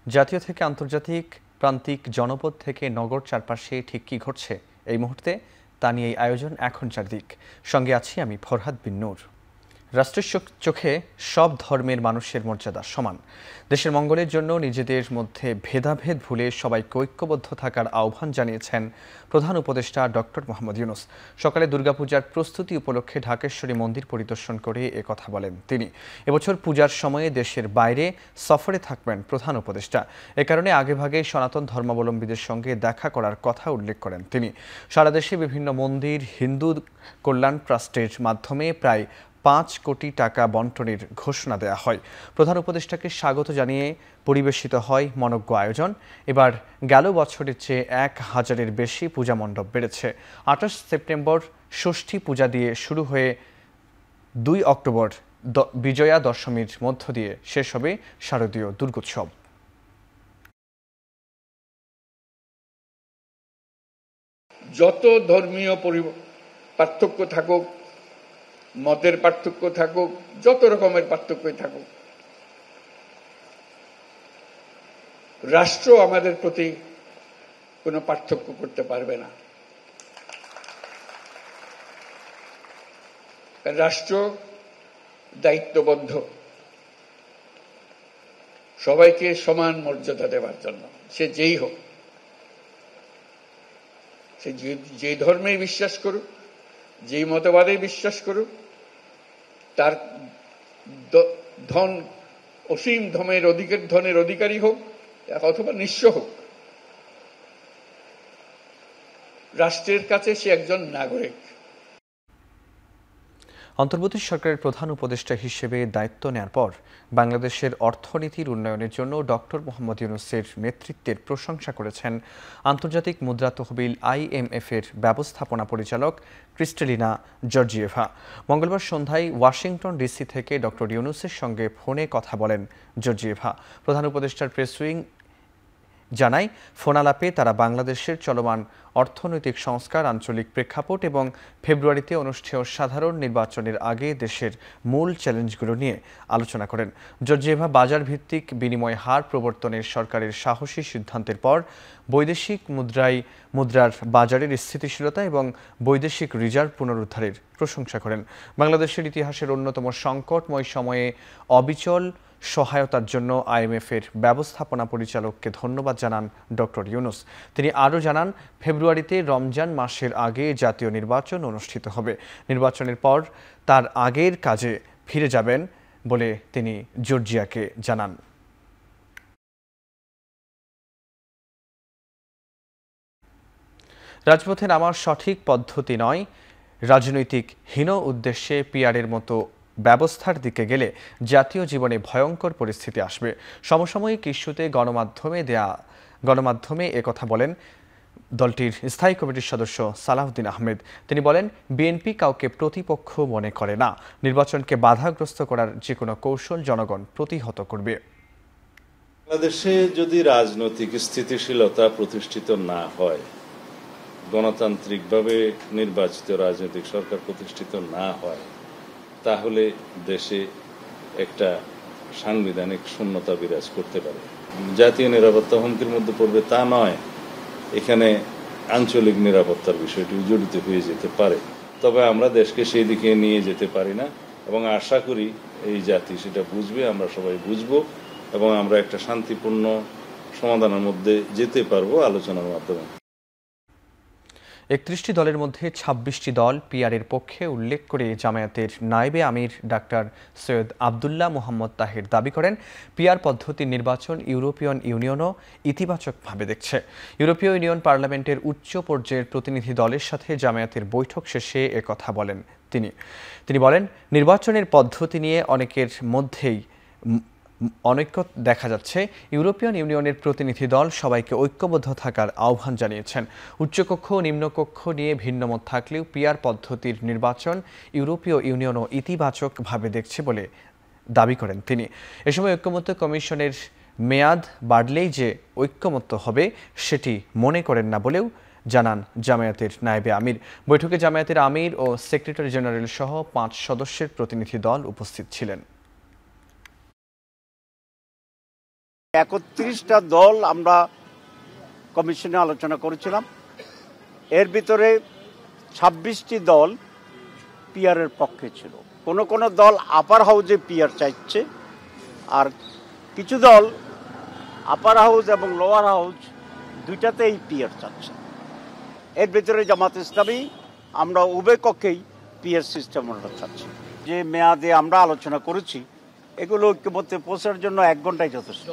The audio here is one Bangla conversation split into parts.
জাতীয় থেকে আন্তর্জাতিক, প্রান্তিক, জনপদ থেকে নগর চারপাশে ঠিক কী ঘটছে এই মুহূর্তে তা নিয়ে এই আয়োজন এখন চারদিক। সঙ্গে আছি আমি ফরহাদ বিন নূর। রাষ্ট্রের চোখে সব ধর্মের মানুষের মর্যাদা সমান। দেশের মঙ্গলের জন্য নিজেদের মধ্যে ভেদাভেদ ভুলে সবাইকে ঐক্যবদ্ধ থাকার আহ্বান জানিয়েছেন প্রধান উপদেষ্টা ডক্টর মোহাম্মদ ইউনূস। সকালে দুর্গাপূজার প্রস্তুতি উপলক্ষে ঢাকেশ্বরী মন্দির পরিদর্শন করে একথা বলেন তিনি। এবছর পূজার সময়ে দেশের বাইরে সফরে থাকবেন প্রধান উপদেষ্টা। এ কারণে আগেভাগে সনাতন ধর্মাবলম্বীদের সঙ্গে দেখা করার কথা উল্লেখ করেন তিনি। সারা দেশে বিভিন্ন মন্দির হিন্দু কল্যাণ ট্রাস্টের মাধ্যমে প্রায় 5 কোটি টাকা বন্টনের ঘোষণা দেওয়া হয়। প্রধান উপদেষ্টাকে স্বাগত জানিয়ে পরিবেশিত হয় মনোজ্ঞ আয়োজন। এবার গেল বছরের চেয়ে 1000-এর বেশি পূজা মণ্ডপ বেড়েছে। 28 সেপ্টেম্বর ষষ্ঠী পূজা দিয়ে শুরু হয়ে 2 অক্টোবর বিজয়া দশমীর মধ্য দিয়ে শেষ হবে শারদীয় দুর্গোৎসব। যত ধর্মীয় পার্থক্য থাকুক, মতের পার্থক্য থাকুক, যত রকমের পার্থক্যই থাকুক, রাষ্ট্র আমাদের প্রতি কোনো পার্থক্য করতে পারবে না। রাষ্ট্র দায়িত্ববদ্ধ সবাইকে সমান মর্যাদা দেওয়ার জন্য, সে যেই হোক, সে যে ধর্মেই বিশ্বাস করুক, যেই মতবাদে বিশ্বাস করুক, তার ধন অসীম ধনের অধিকারী হোক অথবা নিঃস্ব হোক, রাষ্ট্রের কাছে সে একজন নাগরিক। অন্তর্বর্তী সরকারের প্রধান উপদেষ্টা হিসেবে দায়িত্ব নেওয়ার পর বাংলাদেশের অর্থনীতির উন্নয়নের জন্য ডক্টর মোহাম্মদ ইউনূসের নেতৃত্বের প্রশংসা করেছেন আন্তর্জাতিক মুদ্রা তহবিল IMF-এর ব্যবস্থাপনা পরিচালক ক্রিস্টালিনা জর্জিয়েভা। মঙ্গলবার সন্ধ্যায় ওয়াশিংটন ডিসি থেকে ডক্টর ইউনূসের সঙ্গে ফোনে কথা বলেন জর্জিয়েভা। প্রধান উপদেষ্টার প্রেস উইং জানায়, ফোনালাপে তারা বাংলাদেশের চলমান অর্থনৈতিক সংস্কার, আঞ্চলিক প্রেক্ষাপট এবং ফেব্রুয়ারিতে অনুষ্ঠেয় সাধারণ নির্বাচনের আগে দেশের মূল চ্যালেঞ্জগুলো নিয়ে আলোচনা করেন। জর্জিয়েভা বাজার ভিত্তিক বিনিময় হার প্রবর্তনের সরকারের সাহসী সিদ্ধান্তের পর বৈদেশিক মুদ্রার বাজারের স্থিতিশীলতা এবং বৈদেশিক রিজার্ভ পুনরুদ্ধারের প্রশংসা করেন। বাংলাদেশের ইতিহাসের অন্যতম সংকটময় সময়ে অবিচল সহায়তার জন্য IMF-এর ব্যবস্থাপনা পরিচালককে ধন্যবাদ জানান ডক্টর ইউনূস। তিনি আরও জানান, ফেব্রুয়ারিতে রমজান মাসের আগে জাতীয় নির্বাচন অনুষ্ঠিত হবে। নির্বাচনের পর তার আগের কাজে ফিরে যাবেন বলে তিনি জর্জিয়াকে জানান। রাজপথে নামার সঠিক পদ্ধতি নয়, রাজনৈতিক হীন উদ্দেশ্যে PR-এর মতো ব্যবস্থার দিকে গেলে জাতীয় জীবনে ভয়ঙ্কর পরিস্থিতি আসবে। সমসাময়িক ইস্যুতে গণমাধ্যমে একথা বলেন দলটির স্থায়ী কমিটির সদস্য সালাউদ্দিন আহমেদ। তিনি বলেন, বিএনপি কাউকে প্রতিপক্ষ মনে করে না। নির্বাচনকে বাধাগ্রস্ত করার যে কোনো কৌশল জনগণ প্রতিহত করবে। বাংলাদেশে যদি রাজনৈতিক স্থিতিশীলতা প্রতিষ্ঠিত না হয়, গণতান্ত্রিকভাবে নির্বাচিত রাজনৈতিক সরকার প্রতিষ্ঠিত না হয়, তাহলে দেশে একটা সাংবিধানিক শূন্যতা বিরাজ করতে পারে। জাতীয় নিরাপত্তা হুমকির মধ্যে পড়বে তা নয়, এখানে আঞ্চলিক নিরাপত্তার বিষয়টি জড়িত হয়ে যেতে পারে। তবে আমরা দেশকে সেই দিকে নিয়ে যেতে পারি না এবং আশা করি এই জাতি সেটা বুঝবে, আমরা সবাই বুঝবো এবং আমরা একটা শান্তিপূর্ণ সমাধানের মধ্যে যেতে পারবো আলোচনার মাধ্যমে। 31টি দলের মধ্যে 26টি দল PR-এর পক্ষে উল্লেখ করে জামায়াতের নায়েবে আমির ডাক্তার সৈয়দ আবদুল্লাহ মোহাম্মদ তাহের দাবি করেন, PR পদ্ধতির নির্বাচন ইউরোপিয়ান ইউনিয়নও ইতিবাচকভাবে দেখছে। ইউরোপীয় ইউনিয়ন পার্লামেন্টের উচ্চ পর্যায়ের প্রতিনিধি দলের সাথে জামায়াতের বৈঠক শেষে একথা বলেন তিনি বলেন, নির্বাচনের পদ্ধতি নিয়ে অনেকের মধ্যেই অনৈক্য দেখা যাচ্ছে। ইউরোপিয়ান ইউনিয়নের প্রতিনিধি দল সবাইকে ঐক্যবদ্ধ থাকার আহ্বান জানিয়েছেন। উচ্চকক্ষ ও নিম্নকক্ষ নিয়ে ভিন্নমত থাকলেও PR পদ্ধতির নির্বাচন ইউরোপীয় ইউনিয়নও ইতিবাচকভাবে দেখছে বলে দাবি করেন তিনি। এ সময় ঐক্যমত্য কমিশনের মেয়াদ বাড়লেই যে ঐক্যমত্য হবে সেটি মনে করেন না বলেও জানান জামায়াতের নায়েবে আমির। বৈঠকে জামায়াতের আমির ও সেক্রেটারি জেনারেল সহ 5 সদস্যের প্রতিনিধি দল উপস্থিত ছিলেন। 31টা দল আমরা কমিশনে আলোচনা করেছিলাম। এর ভিতরে 26টি দল পিআরের পক্ষে ছিল। কোন দল আপার হাউজে পিআর চাইছে, আর কিছু দল আপার হাউস এবং লোয়ার হাউস দুইটাতেই পিআর চাচ্ছে। এর ভিতরে জামাত ইসলামী আমরা উভয় কক্ষেই পিআর সিস্টেম চাচ্ছি। যে মেয়াদে আমরা আলোচনা করেছি এগুলো ঐক্যমত্যে পৌঁছার জন্য 1 ঘন্টাই যথেষ্ট।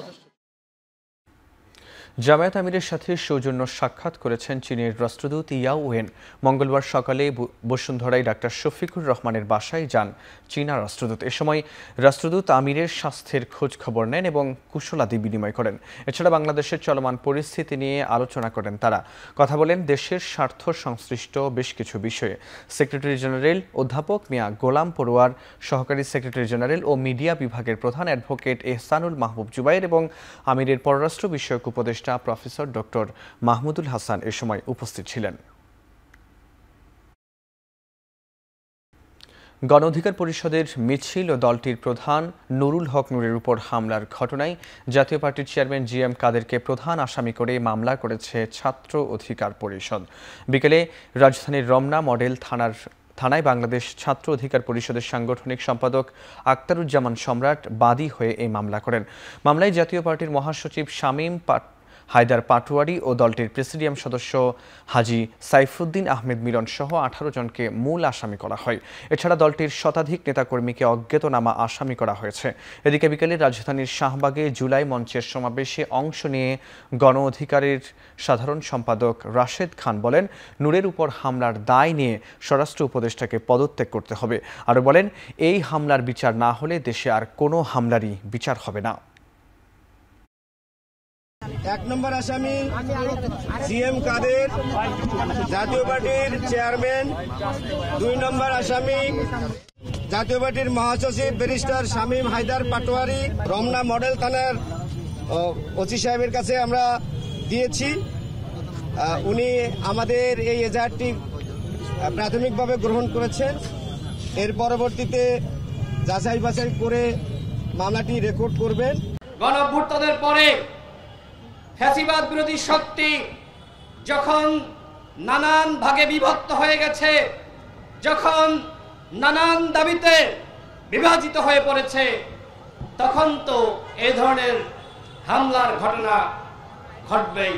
জামায়াত আমিরের সাথে সৌজন্য সাক্ষাৎ করেছেন চীনের রাষ্ট্রদূত ইয়াও ওয়েন। মঙ্গলবার সকালে বসুন্ধরায় ডাক্তার শফিকুর রহমানের বাসায় যান চীনা রাষ্ট্রদূত। এ সময় রাষ্ট্রদূত আমিরের স্বাস্থ্যের খোঁজ খবর নেন এবং কুশলাদি বিনিময় করেন। এছাড়া বাংলাদেশের চলমান পরিস্থিতি নিয়ে আলোচনা করেন তারা। কথা বলেন দেশের স্বার্থ সংশ্লিষ্ট বেশ কিছু বিষয়ে। সেক্রেটারি জেনারেল অধ্যাপক মিয়া গোলাম পড়ুয়ার, সহকারী সেক্রেটারি জেনারেল ও মিডিয়া বিভাগের প্রধান অ্যাডভোকেট এহসানুল মাহবুব জুবাইর এবং আমিরের পররাষ্ট্র বিষয়ক উপদেষ্টা প্রফেসর ডক্টর মাহমুদুল হাসান এ সময় উপস্থিত ছিলেন। গণ অধিকার পরিষদের মিছিল ও দলটির প্রধান নুরুল হক নূরের উপর হামলার ঘটনায় জাতীয় পার্টির চেয়ারম্যান জিএম কাদেরকে প্রধান আসামি করে মামলা করেছে ছাত্র অধিকার পরিষদ। বিকেলে রাজধানীর রমনা মডেল থানায় বাংলাদেশ ছাত্র অধিকার পরিষদের সাংগঠনিক সম্পাদক আক্তারুজ্জামান সম্রাট বাদী হয়ে এই মামলা করেন। মামলায় জাতীয় পার্টির মহাসচিব শামীম হায়দার পাটোয়ারি ও দলটির প্রেসিডিয়াম সদস্য হাজী সাইফুদ্দিন আহমেদ মিলন সহ 18 জনকে মূল আসামি করা হয়। এছাড়া দলটির শতাধিক নেতাকর্মীকে অজ্ঞাতনামা আসামি করা হয়েছে। এদিকে বিকেলে রাজধানীর শাহবাগে জুলাই মঞ্চের সমাবেশে অংশ নিয়ে গণ অধিকারের সাধারণ সম্পাদক রাশেদ খান বলেন, নূরের উপর হামলার দায় নিয়ে স্বরাষ্ট্র উপদেষ্টাকে পদত্যাগ করতে হবে। আরও বলেন, এই হামলার বিচার না হলে দেশে আর কোনো হামলারই বিচার হবে না। 1 নম্বর আসামি জিএম কাদের, জাতীয় পার্টির চেয়ারম্যান। 2 নম্বর আসামি জাতীয় পার্টির মহাসচিব ব্যারিস্টার শামীম হায়দার পাটোয়ারি। রমনা মডেল থানার ওসি সাহেবের কাছে আমরা দিয়েছি। উনি আমাদের এই এজাহারটি প্রাথমিকভাবে গ্রহণ করেছেন। এর পরবর্তীতে যাচাই বাছাই করে মামলাটি রেকর্ড করবেন। গণঅভ্যুত্থানের পরে ফ্যাসিবাদ বিরোধী শক্তি যখন নানান ভাগে বিভক্ত হয়ে গেছে, যখন নানান দাবিতে বিভাজিত হয়ে পড়েছে, তখন তো এই ধরনের হামলার ঘটনা ঘটবেই।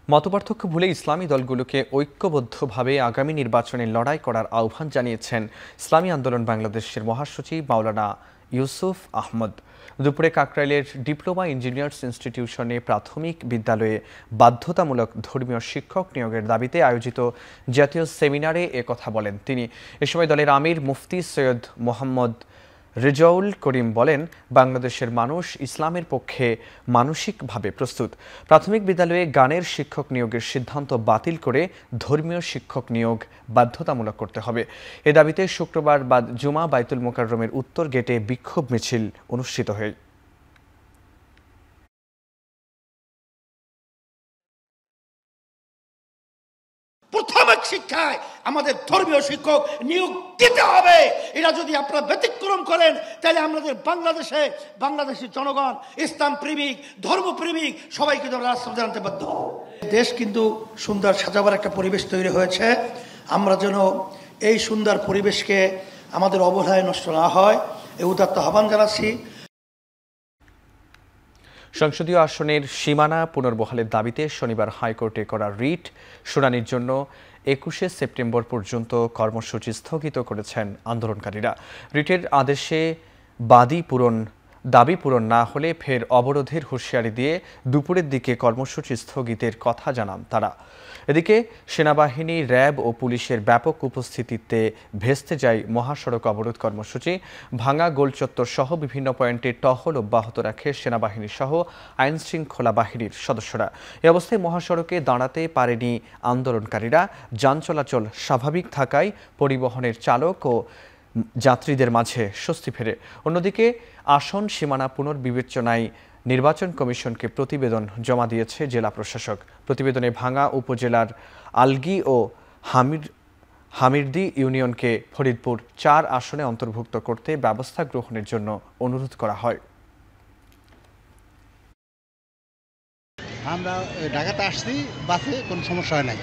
মতপার্থক্য ভুলে ইসলামী দলগুলোকে ঐক্যবদ্ধভাবে আগামী নির্বাচনে লড়াই করার আহ্বান জানিয়েছেন ইসলামী আন্দোলন বাংলাদেশের মহাসচিব মাওলানা ইউসুফ আহমদ। দুপুরে কাকরাইলের ডিপ্লোমা ইঞ্জিনিয়ার্স ইনস্টিটিউশনে প্রাথমিক বিদ্যালয়ে বাধ্যতামূলক ধর্মীয় শিক্ষক নিয়োগের দাবিতে আয়োজিত জাতীয় সেমিনারে একথা বলেন তিনি। এ সময় দলের আমির মুফতি সৈয়দ মোহাম্মদ রেজাউল করিম বলেন, বাংলাদেশের মানুষ ইসলামের পক্ষে মানসিকভাবে প্রস্তুত। প্রাথমিক বিদ্যালয়ে গানের শিক্ষক নিয়োগের সিদ্ধান্ত বাতিল করে ধর্মীয় শিক্ষক নিয়োগ বাধ্যতামূলক করতে হবে। এ দাবিতে শুক্রবার জুমা বাইতুল মোকাররমের উত্তর গেটে বিক্ষোভ মিছিল অনুষ্ঠিত হয়। প্রাথমিক শিক্ষায় আমাদের ধর্মীয় শিক্ষক নিয়োগ দিতে হবে। এটা যদি আপনারা ব্যতিক্রম করেন তাহলে আমাদের বাংলাদেশের জনগণ ইসলাম প্রেমিক, ধর্মপ্রেমিক সবাইকে রাস্তা জানতে বাধ্য। দেশ কিন্তু সুন্দর সাজাবার একটা পরিবেশ তৈরি হয়েছে। আমরা যেন এই সুন্দর পরিবেশকে আমাদের অবহেলায় নষ্ট না হয়, এই উদাত্ত আহ্বান জানাচ্ছি। সংসদীয় আসনের সীমানা পুনর্বহালের দাবিতে শনিবার হাইকোর্টে করা রিট শুনানির জন্য 21শে সেপ্টেম্বর পর্যন্ত কর্মসূচি স্থগিত করেছেন আন্দোলনকারীরা। রিটের আদেশে দাবি পূরণ না হলে ফের অবরোধের হুঁশিয়ারি দিয়ে দুপুরের দিকে কর্মসূচি স্থগিতের কথা জানান তারা। এদিকে সেনাবাহিনী, র্যাব ও পুলিশের ব্যাপক উপস্থিতিতে ভেস্তে যায় মহাসড়ক অবরোধ কর্মসূচি। ভাঙা গোলচত্বর সহ বিভিন্ন পয়েন্টে টহল অব্যাহত রাখে সেনাবাহিনী সহ আইনশৃঙ্খলা বাহিনীর সদস্যরা। এ অবস্থায় মহাসড়কে দাঁড়াতে পারেনি আন্দোলনকারীরা। যান চলাচল স্বাভাবিক থাকায় পরিবহনের চালক ও যাত্রীদের মাঝে স্বস্তি ফেরে। অন্যদিকে আসন সীমানা পুনর্বিবেচনায় নির্বাচন কমিশনকে প্রতিবেদন জমা দিয়েছে জেলা প্রশাসক। প্রতিবেদনে ভাঙা উপজেলার আলগি ও হামিরদি ইউনিয়নকে ফরিদপুর 4 আসনে অন্তর্ভুক্ত করতে ব্যবস্থা গ্রহণের জন্য অনুরোধ করা হয়। আমরা ঢাকাতে আসছি, বাসে কোনো সমস্যা হয় নাই।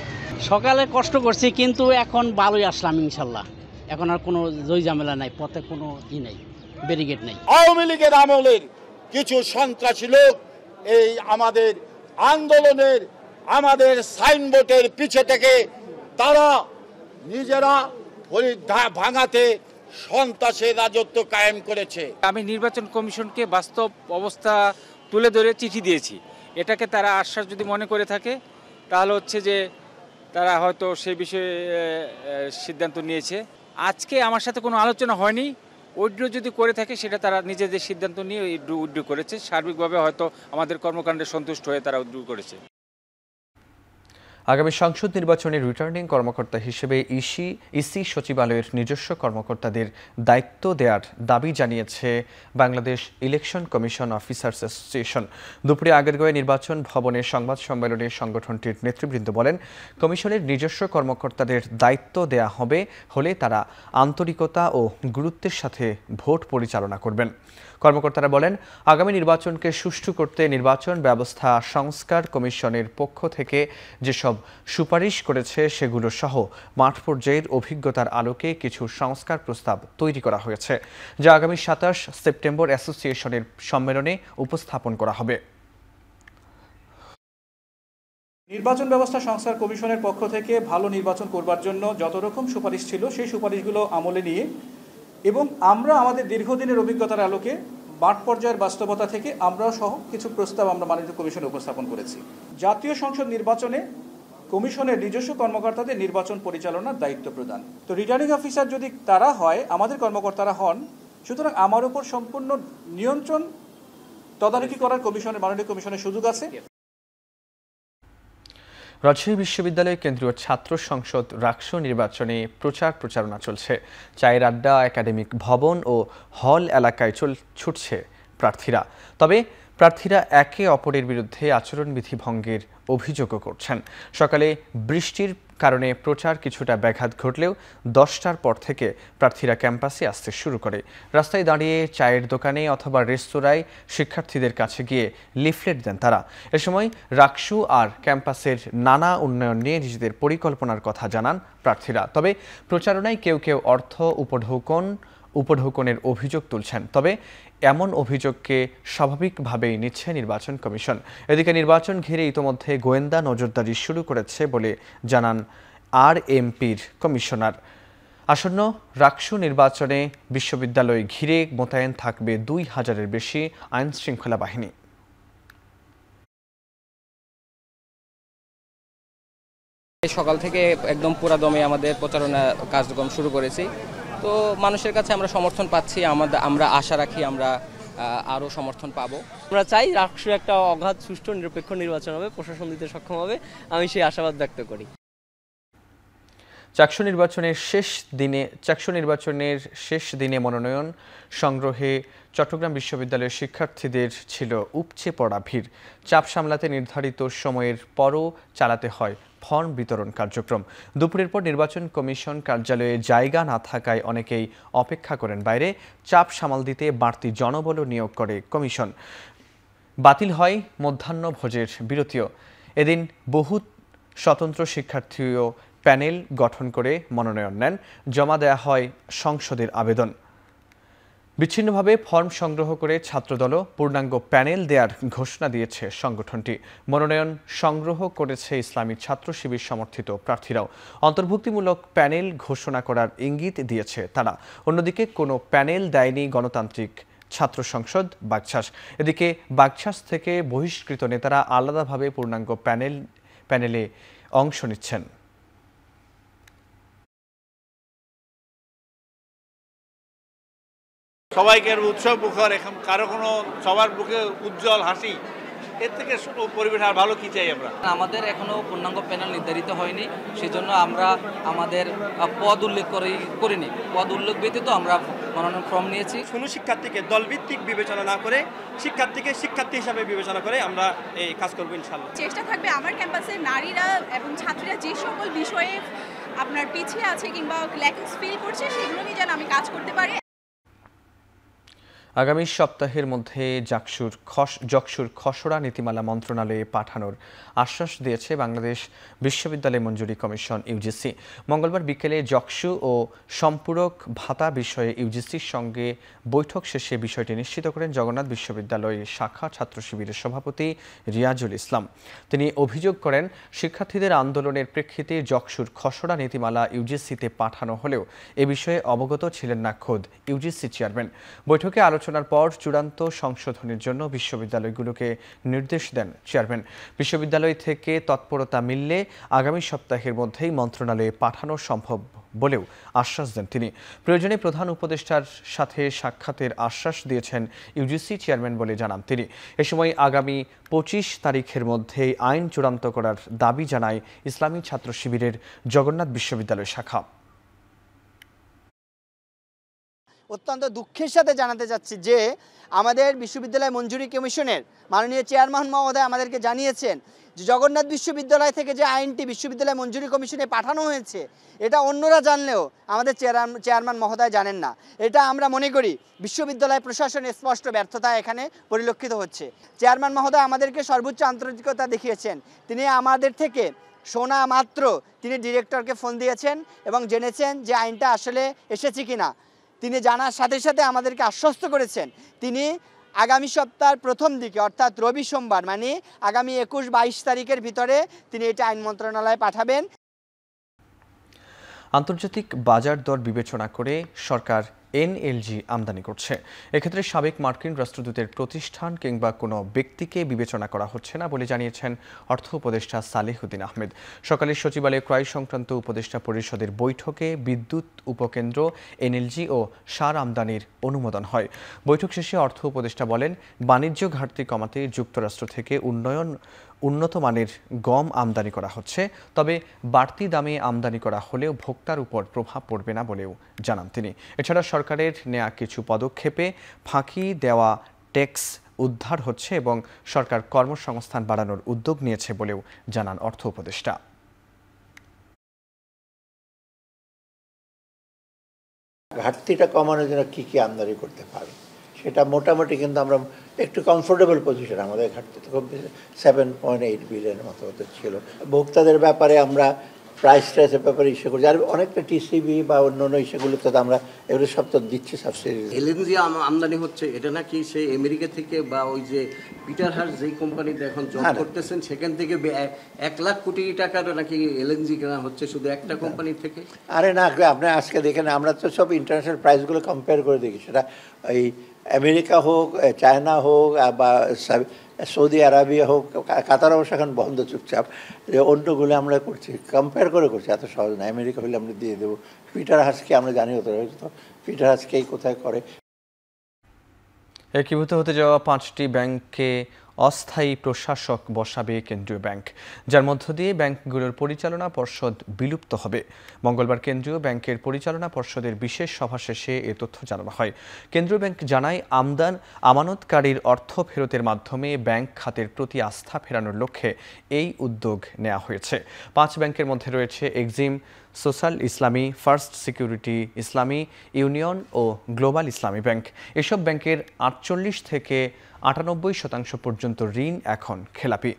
সকালে কষ্ট করছি কিন্তু এখন ভালোই আসলাম ইনশাল্লাহ। এখন আর কোনো জয় ঝামেলা নাই, পথে কোনো নেই, ব্যারিকেড নেই। আওয়ামী লীগের আমলের কিছু সন্ত্রাসী লোক এই আমাদের আন্দোলনের আমাদের সাইনবোর্ডের পিছে থেকে তারা নিজেরা ভাঙাতে সন্ত্রাসের রাজত্ব কায়েম করেছে। আমি নির্বাচন কমিশনকে বাস্তব অবস্থা তুলে ধরে চিঠি দিয়েছি। এটাকে তারা আশ্বাস যদি মনে করে থাকে তাহলে হচ্ছে যে তারা হয়তো সেই বিষয়ে সিদ্ধান্ত নিয়েছে। আজকে আমার সাথে কোনো আলোচনা হয়নি, উইথড্র যদি করে থাকে সেটা তারা নিজেদের সিদ্ধান্ত নিয়ে উইথড্র করেছে। সার্বিকভাবে হয়তো আমাদের কর্মকাণ্ডে সন্তুষ্ট হয়ে তারা উইথড্র করেছে। আগামী সংসদ নির্বাচনে রিটার্নিং কর্মকর্তা হিসেবে ইসি সচিবালয়ের নিজস্ব কর্মকর্তাদের দায়িত্ব দেওয়ার দাবি জানিয়েছে Bangladesh election commission officers association. দুপুরে আগেরগাঁওয়ে নির্বাচন ভবনে সংবাদ সম্মেলনে সংগঠনটির নেতৃবৃন্দ বলেন, কমিশনের নিজস্ব কর্মকর্তাদের দায়িত্ব দেয়া হলে তারা আন্তরিকতা ও গুরুত্বের সাথে ভোট পরিচালনা করবেন। কর্মকর্তারা বলেন, আগামী নির্বাচনকে সুষ্ঠু করতে নির্বাচন ব্যবস্থা সংস্কার কমিশনের পক্ষ থেকে যেসব সুপারিশ করেছে সেগুলো সহ মাঠ পর্যায়ের অভিজ্ঞতার আলোকে কিছু সংস্কার প্রস্তাব তৈরি করা হয়েছে, যা আগামী 27 সেপ্টেম্বর অ্যাসোসিয়েশনের সম্মেলনে উপস্থাপন করা হবে। নির্বাচন ব্যবস্থা সংস্কার কমিশনের পক্ষ থেকে ভালো নির্বাচন করবার জন্য যত রকম সুপারিশ ছিল সেই সুপারিশগুলো আমলে নিয়ে এবং আমরা আমাদের দীর্ঘদিনের অভিজ্ঞতার আলোকে মাঠ পর্যায়ের বাস্তবতা থেকে আমরাও সহ কিছু প্রস্তাব আমরা মাননীয় কমিশনে উপস্থাপন করেছি। জাতীয় সংসদ নির্বাচনে কমিশনের নিজস্ব কর্মকর্তাদের নির্বাচন পরিচালনার দায়িত্ব প্রদান। তো রিটার্নিং অফিসার যদি তারা হয়, আমাদের কর্মকর্তারা হন, সুতরাং আমার উপর সম্পূর্ণ নিয়ন্ত্রণ তদারকি করার মাননীয় কমিশনের সুযোগ আছে। রাজশাহী বিশ্ববিদ্যালয় কেন্দ্রীয় ছাত্র সংসদ রাকসু নির্বাচনে প্রচারণা চলছে। চায়ের আড্ডা, একাডেমিক ভবন ও হল এলাকায় ছুটছে প্রার্থীরা। তবে প্রার্থীরা একে অপরের বিরুদ্ধে আচরণবিধি ভঙ্গের অভিযোগও করছেন। সকালে বৃষ্টির কারণে প্রচার কিছুটা ব্যাঘাত ঘটলেও 10টার পর থেকে প্রার্থীরা ক্যাম্পাসে আসতে শুরু করে। রাস্তায় দাঁড়িয়ে চায়ের দোকানে অথবা রেস্তোরাঁয় শিক্ষার্থীদের কাছে গিয়ে লিফলেট দেন তারা। এ সময় রাকসু আর ক্যাম্পাসের নানা উন্নয়ন নিয়ে নিজেদের পরিকল্পনার কথা জানান প্রার্থীরা। তবে প্রচারণায় কেউ কেউ অর্থ উপঢৌকনের অভিযোগ তুলছেন। তবে এমন অভিযোগকে স্বাভাবিকভাবেই নিচ্ছে নির্বাচন কমিশন। এদিকে নির্বাচন ঘিরে ইতোমধ্যে গোয়েন্দা নজরদারি শুরু করেছে বলে জানান আরএমপির কমিশনার। আসন্ন রাকসু নির্বাচনে বিশ্ববিদ্যালয় ঘিরে মোতায়েন থাকবে 2000-এর বেশি আইন শৃঙ্খলা বাহিনী। সকাল থেকে একদম পুরা দমে আমাদের প্রচারণা কার্যক্রম শুরু করেছি। তো মানুষের কাছে আমরা সমর্থন পাচ্ছি, আমরা আশা রাখি আমরা আরও সমর্থন পাবো। আমরা চাই রাকসু একটা অগাধ, সুষ্ঠু, নিরপেক্ষ নির্বাচন হবে, প্রশাসন দিতে সক্ষম হবে, আমি সেই আশাবাদ ব্যক্ত করি। চাকসু নির্বাচনের শেষ দিনে মনোনয়ন সংগ্রহে চট্টগ্রাম বিশ্ববিদ্যালয়ের শিক্ষার্থীদের ছিল উপচে পড়া ভিড়। চাপ সামলাতে নির্ধারিত সময়ের পরও চালাতে হয় ফর্ম বিতরণ কার্যক্রম। দুপুরের পর নির্বাচন কমিশন কার্যালয়ে জায়গা না থাকায় অনেকেই অপেক্ষা করেন বাইরে। চাপ সামাল দিতে বাড়তি জনবল নিয়োগ করে কমিশন। বাতিল হয় মধ্যাহ্ন ভোজের বিরতিও। এদিন বহু স্বতন্ত্র শিক্ষার্থীও প্যানেল গঠন করে মনোনয়ন নেন। জমা দেয়া হয় সংসদের আবেদন। বিচ্ছিন্নভাবে ফর্ম সংগ্রহ করে ছাত্রদলও পূর্ণাঙ্গ প্যানেল দেওয়ার ঘোষণা দিয়েছে সংগঠনটি। মনোনয়ন সংগ্রহ করেছে ইসলামী ছাত্র শিবির সমর্থিত প্রার্থীরাও। অন্তর্ভুক্তিমূলক প্যানেল ঘোষণা করার ইঙ্গিত দিয়েছে তারা। অন্যদিকে কোনো প্যানেল দেয়নি গণতান্ত্রিক ছাত্র সংসদ বাগছাস। এদিকে বাগছাস থেকে বহিষ্কৃত নেতারা আলাদাভাবে পূর্ণাঙ্গ প্যানেলে অংশ নিচ্ছেন। সবাইকে উৎসব মুখর, এখন কারো কোনো সবার মুখে উজ্জ্বল হাসি, এর থেকে পরিবেশ আর ভালো কি চাই আমরা। আমাদের এখনো পূর্ণাঙ্গ প্যানেল নির্ধারিত হয়নি, সেজন্য আমরা আমাদের পদ উল্লেখ করিনি। পদ উল্লেখ ব্যতীত আমরা মনোনয়ন ফর্ম নিয়েছি। কোনো শিক্ষার্থীকে দলভিত্তিক বিবেচনা না করে শিক্ষার্থীকে শিক্ষার্থী হিসাবে বিবেচনা করে আমরা এই কাজ করবো ইনশাআল্লাহ। চেষ্টা থাকবে আমার ক্যাম্পাসের নারীরা এবং ছাত্রীরা যে সকল বিষয়ে আপনার পিছিয়ে আছে কিংবা ল্যাকিংস ফিল করছে সেগুলো নিয়ে যেন আমি কাজ করতে পারি। আগামী সপ্তাহের মধ্যে যকসুর খসড়া নীতিমালা মন্ত্রণালয়ে পাঠানোর আশ্বাস দিয়েছে বাংলাদেশ বিশ্ববিদ্যালয় মঞ্জুরি কমিশন ইউজিসি। মঙ্গলবার বিকেলে যকসু ও সম্পূরক ভাতা বিষয়ে ইউজিসির সঙ্গে বৈঠক শেষে বিষয়টি নিশ্চিত করেন জগন্নাথ বিশ্ববিদ্যালয় শাখা ছাত্র শিবিরের সভাপতি রিয়াজুল ইসলাম। তিনি অভিযোগ করেন, শিক্ষার্থীদের আন্দোলনের প্রেক্ষিতে যকসুর খসড়া নীতিমালা ইউজিসিতে পাঠানো হলেও এ বিষয়ে অবগত ছিলেন না খোদ ইউজিসি চেয়ারম্যান। বৈঠকে আলোচনার পর চূড়ান্ত সংশোধনের জন্য বিশ্ববিদ্যালয়গুলোকে নির্দেশ দেন চেয়ারম্যান। বিশ্ববিদ্যালয় থেকে তৎপরতা মিললে আগামী সপ্তাহের মধ্যেই মন্ত্রণালয়ে পাঠানো সম্ভব বলেও আশ্বাস দেন তিনি। প্রয়োজনে প্রধান উপদেষ্টার সাথে সাক্ষাতের আশ্বাস দিয়েছেন ইউজিসি চেয়ারম্যান বলে জানান তিনি। এ সময় আগামী 25 তারিখের মধ্যে আইন চূড়ান্ত করার দাবি জানায় ইসলামী ছাত্র শিবিরের জগন্নাথ বিশ্ববিদ্যালয় শাখা। অত্যন্ত দুঃখের সাথে জানাতে চাচ্ছি যে আমাদের বিশ্ববিদ্যালয় মঞ্জুরি কমিশনের মাননীয় চেয়ারম্যান মহোদয় আমাদেরকে জানিয়েছেন যে জগন্নাথ বিশ্ববিদ্যালয় থেকে যে আইনটি বিশ্ববিদ্যালয় মঞ্জুরি কমিশনে পাঠানো হয়েছে এটা অন্যরা জানলেও আমাদের চেয়ারম্যান মহোদয় জানেন না। এটা আমরা মনে করি বিশ্ববিদ্যালয় প্রশাসনের স্পষ্ট ব্যর্থতা এখানে পরিলক্ষিত হচ্ছে। চেয়ারম্যান মহোদয় আমাদেরকে সর্বোচ্চ আন্তরিকতা দেখিয়েছেন। তিনি আমাদের থেকে শোনা মাত্র তিনি ডিরেক্টরকে ফোন দিয়েছেন এবং জেনেছেন যে আইনটা আসলে এসেছে কিনা। তিনি জানার সাথে সাথে আমাদেরকে আশ্বস্ত করেছেন তিনি আগামী সপ্তাহের প্রথম দিকে অর্থাৎ রবি সোমবার মানে আগামী 21-22 তারিখের ভিতরে তিনি এটা আইন মন্ত্রণালয়ে পাঠাবেন। আন্তর্জাতিক বাজার দর বিবেচনা করে সরকার এনএলজি আমদানি করছে। এক্ষেত্রে সাবেক মার্কিন রাষ্ট্রদূতের প্রতিষ্ঠান কিংবা কোনো ব্যক্তিকে বিবেচনা করা হচ্ছে না বলে জানিয়েছেন অর্থ উপদেষ্টা সালেহুদ্দিন আহমেদ। সকালে সচিবালয়ে ক্রয় সংক্রান্ত উপদেষ্টা পরিষদের বৈঠকে বিদ্যুৎ উপকেন্দ্র, এনএলজি ও সার আমদানির অনুমোদন হয়। বৈঠক শেষে অর্থ উপদেষ্টা বলেন, বাণিজ্য ঘাটতি কমাতে যুক্তরাষ্ট্র থেকে উন্নত মানের গম আমদানি করা হচ্ছে, তবে বাড়তি দামে আমদানি করা হলেও ভোক্তার উপর প্রভাব পড়বে না বলেও জানান তিনি। এছাড়া সরকারের নেওয়া কিছু পদক্ষেপে ফাঁকি দেওয়া ট্যাক্স উদ্ধার হচ্ছে এবং সরকার কর্মসংস্থান বাড়ানোর উদ্যোগ নিয়েছে বলেও জানান অর্থ উপদেষ্টা। ঘাটতিটা কমানোর জন্য কী কী আমদানি করতে পারে সেটা মোটামুটি কিন্তু আমরা একটু কমফোর্টেবল পজিশন। আমাদের ঘাটতি তো খুব 7.8 বিলিয়নের মতো ছিল। ভোক্তাদের ব্যাপারে আমরা প্রাইস ট্রাইসের ব্যাপারে ইস্যু করছি, আর অনেকটা টিসিবি বা অন্য অন্য ইস্যুগুলোতে আমরা এগুলো সব তো দিচ্ছি সাবসিডি। এলএনজি আমদানি হচ্ছে, এটা নাকি সেই আমেরিকা থেকে বা ওই যে পিটার হার্স যেই কোম্পানিতে এখন জব করতেছেন সেখান থেকে 1 লাখ কোটি টাকার নাকি এলএনজি কেনা হচ্ছে শুধু একটা কোম্পানি থেকে। আরে না, আপনি আজকে দেখেন আমরা তো সব ইন্টারন্যাশনাল প্রাইসগুলো কম্পেয়ার করে দেখি, সেটা এই আমেরিকা হোক, চায়না হোক বা সৌদি আরবিয়া হোক, কাতার অবশ্য এখন বন্ধ চুপচাপ, যে অন্যগুলো আমরা করছি কম্পেয়ার করে করছি, এত সহজ না। আমেরিকা হলে আমরা দিয়ে দেবো, পিটার হাসকে আমরা জানি হতে তো পিটার হাসকেই কোথায় করে। একীভূত হতে যাওয়া 5টি ব্যাংকে অস্থায়ী প্রশাসক বসাবে কেন্দ্রীয় ব্যাংক, যার মধ্য দিয়ে ব্যাংকগুলোর পরিচালনা পর্ষদ বিলুপ্ত হবে। মঙ্গলবার কেন্দ্রীয় ব্যাংকের পরিচালনা পর্ষদের বিশেষ সভা শেষে এ তথ্য জানানো হয়। কেন্দ্রীয় ব্যাংক জানায়, আমানতকারীর অর্থ ফেরতের মাধ্যমে ব্যাংক খাতের প্রতি আস্থা ফেরানোর লক্ষ্যে এই উদ্যোগ নেওয়া হয়েছে। 5 ব্যাংকের মধ্যে রয়েছে এক্সিম, সোশ্যাল ইসলামী, ফার্স্ট সিকিউরিটি ইসলামী, ইউনিয়ন ও গ্লোবাল ইসলামী ব্যাংক। এসব ব্যাংকের 48 থেকে 98% পর্যন্ত ঋণ এখন খেলাপি।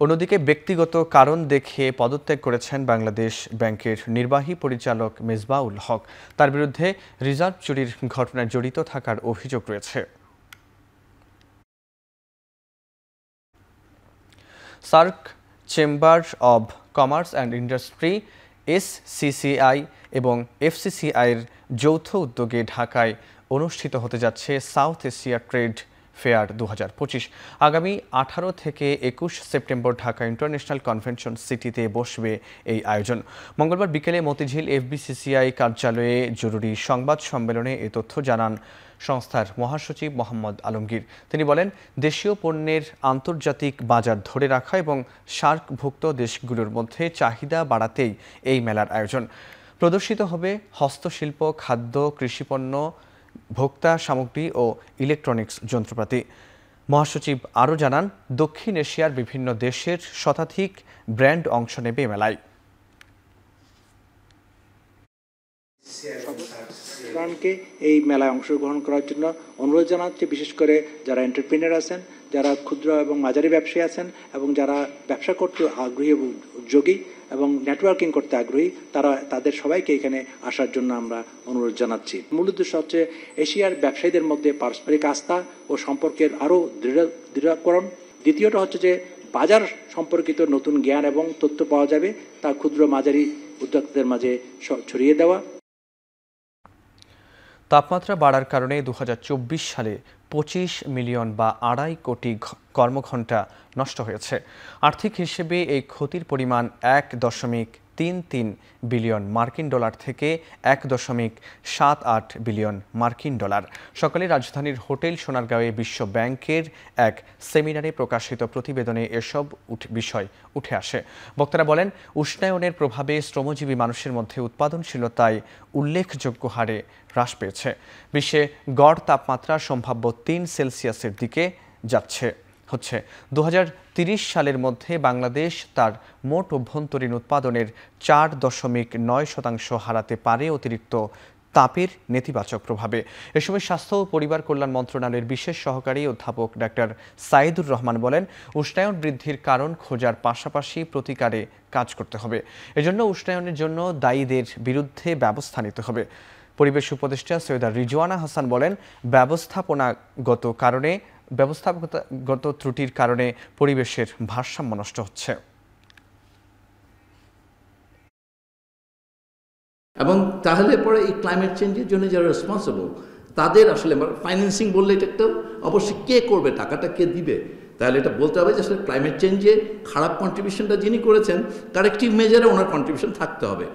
অন্যদিকে ব্যক্তিগত কারণ দেখিয়ে পদত্যাগ করেছেন বাংলাদেশ ব্যাংকের নির্বাহী পরিচালক মেজবাউল হক। তার বিরুদ্ধে রিজার্ভ চুরির ঘটনায় জড়িত থাকার অভিযোগ রয়েছে। SAARC chamber of commerce and industry, SCCI এবং FCCI-এর যৌথ উদ্যোগে ঢাকায় অনুষ্ঠিত হতে যাচ্ছে সাউথ এশিয়া ট্রেড ফেয়ার 2025। আগামী 18 থেকে 21 সেপ্টেম্বর ঢাকা ইন্টারন্যাশনাল কনভেনশন সিটিতে বসবে এই আয়োজন। মঙ্গলবার বিকেলে মতিঝিল FBCCI কার্যালয়ে জরুরি সংবাদ সম্মেলনে এ তথ্য জানান সংস্থার মহাসচিব মোহাম্মদ আলমগীর। তিনি বলেন, দেশীয় পণ্যের আন্তর্জাতিক বাজার ধরে রাখা এবং সার্কভুক্ত দেশগুলোর মধ্যে চাহিদা বাড়াতেই এই মেলার আয়োজন। প্রদর্শিত হবে হস্তশিল্প, খাদ্য, কৃষিপণ্য, ভোক্তা সামগ্রী ও ইলেকট্রনিক্স যন্ত্রপাতি। মহাসচিব আরও জানান, দক্ষিণ এশিয়ার বিভিন্ন দেশের শতাধিক ব্র্যান্ড অংশ নেবে মেলায়। জনসাধারণকে এই মেলায় অংশগ্রহণ করার জন্য অনুরোধ জানাচ্ছি। বিশেষ করে যারা এন্টারপ্রেনার আছেন, যারা ক্ষুদ্র এবং মাঝারি ব্যবসায়ী আছেন এবং যারা ব্যবসা করতে আগ্রহী এবং উদ্যোগী এবং নেটওয়ার্কিং করতে আগ্রহী, তাদের সবাইকে এখানে আসার জন্য আমরা অনুরোধ জানাচ্ছি। মূল উদ্দেশ্য হচ্ছে এশিয়ার ব্যবসায়ীদের মধ্যে পারস্পরিক আস্থা ও সম্পর্কের আরও দৃঢ়করণ। দ্বিতীয়টা হচ্ছে যে বাজার সম্পর্কিত নতুন জ্ঞান এবং তথ্য পাওয়া যাবে, তা ক্ষুদ্র মাঝারি উদ্যোক্তাদের মাঝে ছড়িয়ে দেওয়া। তাপমাত্রা বাড়ার কারণে 2024 সালে 25 মিলিয়ন বা 2.5 কোটি কর্মঘণ্টা নষ্ট হয়েছে। আর্থিক হিসেবে এই ক্ষতির পরিমাণ 1.33 বিলিয়ন মার্কিন ডলার থেকে 1.78 বিলিয়ন মার্কিন ডলার। সকালে রাজধানীর হোটেল সোনারগাঁওয়ে বিশ্ব ব্যাংকের এক সেমিনারে প্রকাশিত প্রতিবেদনে এসব বিষয় উঠে আসে। বক্তারা বলেন, উষ্ণায়নের প্রভাবে শ্রমজীবী মানুষের মধ্যে উৎপাদনশীলতায় উল্লেখযোগ্য হারে হ্রাস পেয়েছে। বিশ্বে গড় তাপমাত্রা সম্ভাব্য 3 সেলসিয়াসের দিকে হচ্ছে। 2030 সালের মধ্যে বাংলাদেশ তার মোট অভ্যন্তরীণ উৎপাদনের 4.9% হারাতে পারে অতিরিক্ত তাপের নেতিবাচক প্রভাবে। এ সময় স্বাস্থ্য ও পরিবার কল্যাণ মন্ত্রণালয়ের বিশেষ সহকারী অধ্যাপক ডাক্তার সাইদুর রহমান বলেন, উষ্ণায়ন বৃদ্ধির কারণ খোঁজার পাশাপাশি প্রতিকারে কাজ করতে হবে। এজন্য উষ্ণায়নের জন্য দায়ীদের বিরুদ্ধে ব্যবস্থা নিতে হবে। পরিবেশ উপদেষ্টা সৈয়দা রিজওয়ানা হাসান বলেন, ব্যবস্থাপনাগত ত্রুটির কারণে পরিবেশের ভারসাম্য নষ্ট হচ্ছে। এবং তাহলে পরে এই ক্লাইমেট চেঞ্জের জন্য যারা রেসপন্সিবল তাদের আসলে ফাইন্যান্সিং বললে এটা একটা অবশ্যই কে করবে, টাকাটা কে দিবে, তাহলে এটা বলতে হবে যে আসলে ক্লাইমেট চেঞ্জে খারাপ কন্ট্রিবিউশনটা যিনি করেছেন কারেক্টিভ মেজারে ওনার কন্ট্রিবিউশন থাকতে হবে।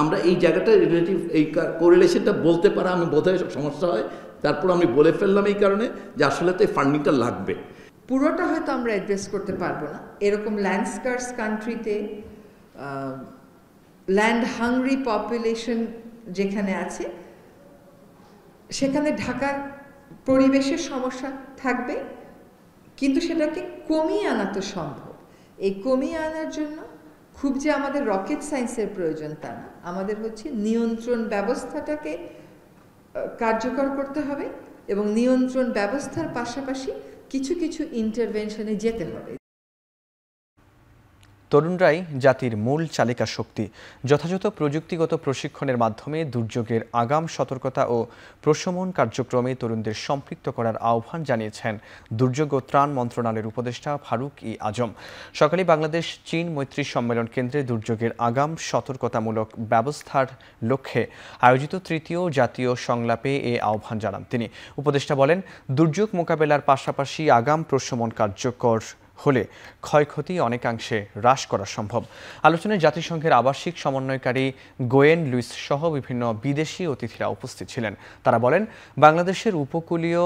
আমরা এই জায়গাটা রিলেটিভ এই কোরিলেশনটা বলতে পারা আমি বোধহয় সমস্যা হয়, তারপর আমি বলে ফেললাম এই কারণে যে আসলে তো এই ফান্ডিংটা লাগবে। পুরোটা হয়তো আমরা অ্যাড্রেস করতে পারবো না। এরকম ল্যান্ডস্কার্স কান্ট্রিতে ল্যান্ড হাংরি পপুলেশন যেখানে আছে সেখানে ঢাকার পরিবেশের সমস্যা থাকবে, কিন্তু সেটাকে কমিয়ে আনা তো সম্ভব। এই কমিয়ে আনার জন্য খুব যে আমাদের রকেট সায়েন্সের প্রয়োজন তা না, আমাদের হচ্ছে নিয়ন্ত্রণ ব্যবস্থাটাকে কার্যকর করতে হবে এবং নিয়ন্ত্রণ ব্যবস্থার পাশাপাশি কিছু কিছু ইন্টারভেনশনে যেতে হবে। তরুণরাই জাতির মূল চালিকা শক্তি। যথাযথ প্রযুক্তিগত প্রশিক্ষণের মাধ্যমে দুর্যোগের আগাম সতর্কতা ও প্রশমন কার্যক্রমে তরুণদের সম্পৃক্ত করার আহ্বান জানিয়েছেন দুর্যোগ ও ত্রাণ মন্ত্রণালয়ের উপদেষ্টা ফারুক ই আজম। সকালে বাংলাদেশ চীন মৈত্রী সম্মেলন কেন্দ্রে দুর্যোগের আগাম সতর্কতামূলক ব্যবস্থার লক্ষ্যে আয়োজিত ৩য় জাতীয় সংলাপে এ আহ্বান জানান তিনি। উপদেষ্টা বলেন, দুর্যোগ মোকাবেলার পাশাপাশি আগাম প্রশমন কার্যকর হলে ক্ষয়ক্ষতি অনেকাংশে হ্রাস করা সম্ভব। আলোচনায় জাতিসংঘের আবাসিক সমন্বয়কারী গোয়েন লুইস সহ বিভিন্ন বিদেশি অতিথিরা উপস্থিত ছিলেন। তারা বলেন, বাংলাদেশের উপকূলীয়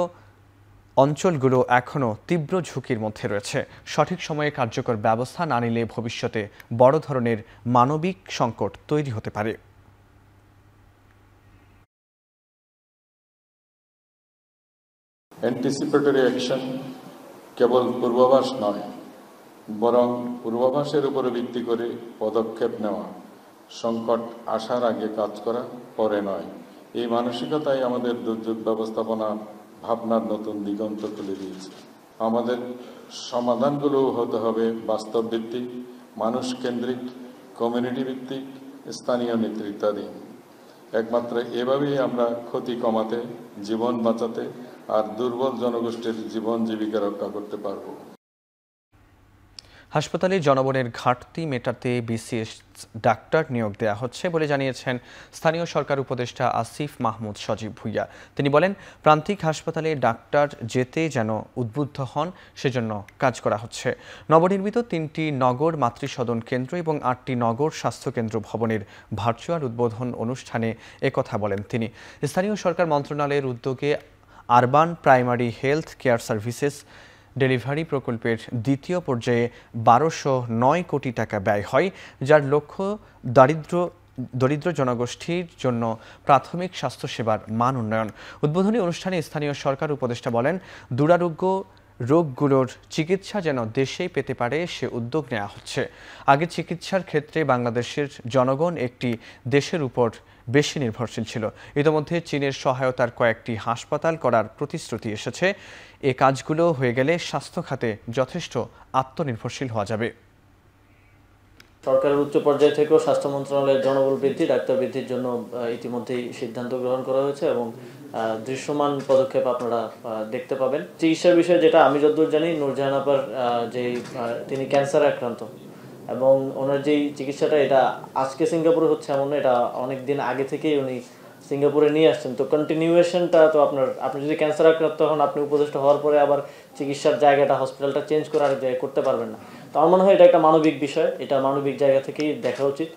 অঞ্চলগুলো এখনও তীব্র ঝুঁকির মধ্যে রয়েছে। সঠিক সময়ে কার্যকর ব্যবস্থা না নিলে ভবিষ্যতে বড় ধরনের মানবিক সংকট তৈরি হতে পারে। অ্যান্টিসিপেটরি অ্যাকশন কেবল পূর্বাভাস নয়, বরং পূর্বাভাসের উপরে ভিত্তি করে পদক্ষেপ নেওয়া, সংকট আসার আগে কাজ করা, পরে নয়। এই মানসিকতাই আমাদের দুর্যোগ ব্যবস্থাপনা ভাবনার নতুন দিগন্ত খুলে দিয়েছে। আমাদের সমাধানগুলো হতে হবে বাস্তব ভিত্তিক, মানুষ কেন্দ্রিক, কমিউনিটি ভিত্তিক, স্থানীয় নেতৃত্বাধীন। একমাত্র এভাবেই আমরা ক্ষতি কমাতে, জীবন বাঁচাতে আর দুর্বল জনগোষ্ঠীর জীবন জীবিকা রক্ষা করতে পারব। হাসপাতালে জনবলের ঘাটতি মেটাতে বিসিএস ডাক্তার নিয়োগ দেওয়া হচ্ছে বলে জানিয়েছেন স্থানীয় সরকার উপদেষ্টা আসিফ মাহমুদ সজীব ভুইয়া। তিনি বলেন, প্রান্তিক হাসপাতালে ডাক্তার যেতে যেন উদ্বুদ্ধ হন সেজন্য কাজ করা হচ্ছে। নবনির্মিত 3টি নগর মাতৃসদন কেন্দ্র এবং 8টি নগর স্বাস্থ্যকেন্দ্র ভবনের ভার্চুয়াল উদ্বোধন অনুষ্ঠানে একথা বলেন তিনি। স্থানীয় সরকার মন্ত্রণালয়ের উদ্যোগে urban primary health care services delivery প্রকল্পের দ্বিতীয় পর্যায়ে 1209 কোটি টাকা ব্যয় হয়, যার লক্ষ্য দরিদ্র জনগোষ্ঠীর জন্য প্রাথমিক স্বাস্থ্যসেবার মান উন্নয়ন। উদ্বোধনী অনুষ্ঠানে স্থানীয় সরকার উপদেষ্টা বলেন, দুরারোগ্য রোগগুলোর চিকিৎসা যেন দেশেই পেতে পারে সে উদ্যোগ নেওয়া হচ্ছে। আগে চিকিৎসার ক্ষেত্রে বাংলাদেশের জনগণ একটি দেশের উপর বেশি নির্ভরশীল ছিল। ইতোমধ্যে চীনের সহায়তার কয়েকটি হাসপাতাল করার প্রতিশ্রুতি এসেছে। এ কাজগুলো হয়ে গেলে স্বাস্থ্য খাতে যথেষ্ট আত্মনির্ভরশীল হওয়া যাবে। সরকারের উচ্চ পর্যায় থেকেও স্বাস্থ্য মন্ত্রণালয়ের জনবল বৃদ্ধি, ডাক্তার বৃদ্ধির জন্য ইতিমধ্যেই সিদ্ধান্ত গ্রহণ করা হয়েছে এবং দৃশ্যমান পদক্ষেপ আপনারা দেখতে পাবেন। চিকিৎসার বিষয়ে যেটা আমি যতদূর জানি, নূরজাহান আপার তিনি ক্যান্সার আক্রান্ত এবং ওনার যেই চিকিৎসাটা এটা আজকে সিঙ্গাপুরে হচ্ছে এমন না, এটা অনেক দিন আগে থেকেই উনি সিঙ্গাপুরে নিয়ে আসছেন। তো কন্টিনিউয়েশনটা তো আপনি যদি ক্যান্সার আক্রান্ত হন, আপনি উপদেষ্টা হওয়ার পরে আবার চিকিৎসার জায়গাটা হসপিটালটা চেঞ্জ করে আরেক জায়গায় করতে পারবেন না। তো আমার মনে হয় এটা একটা মানবিক বিষয়, এটা মানবিক জায়গা থেকেই দেখা উচিত।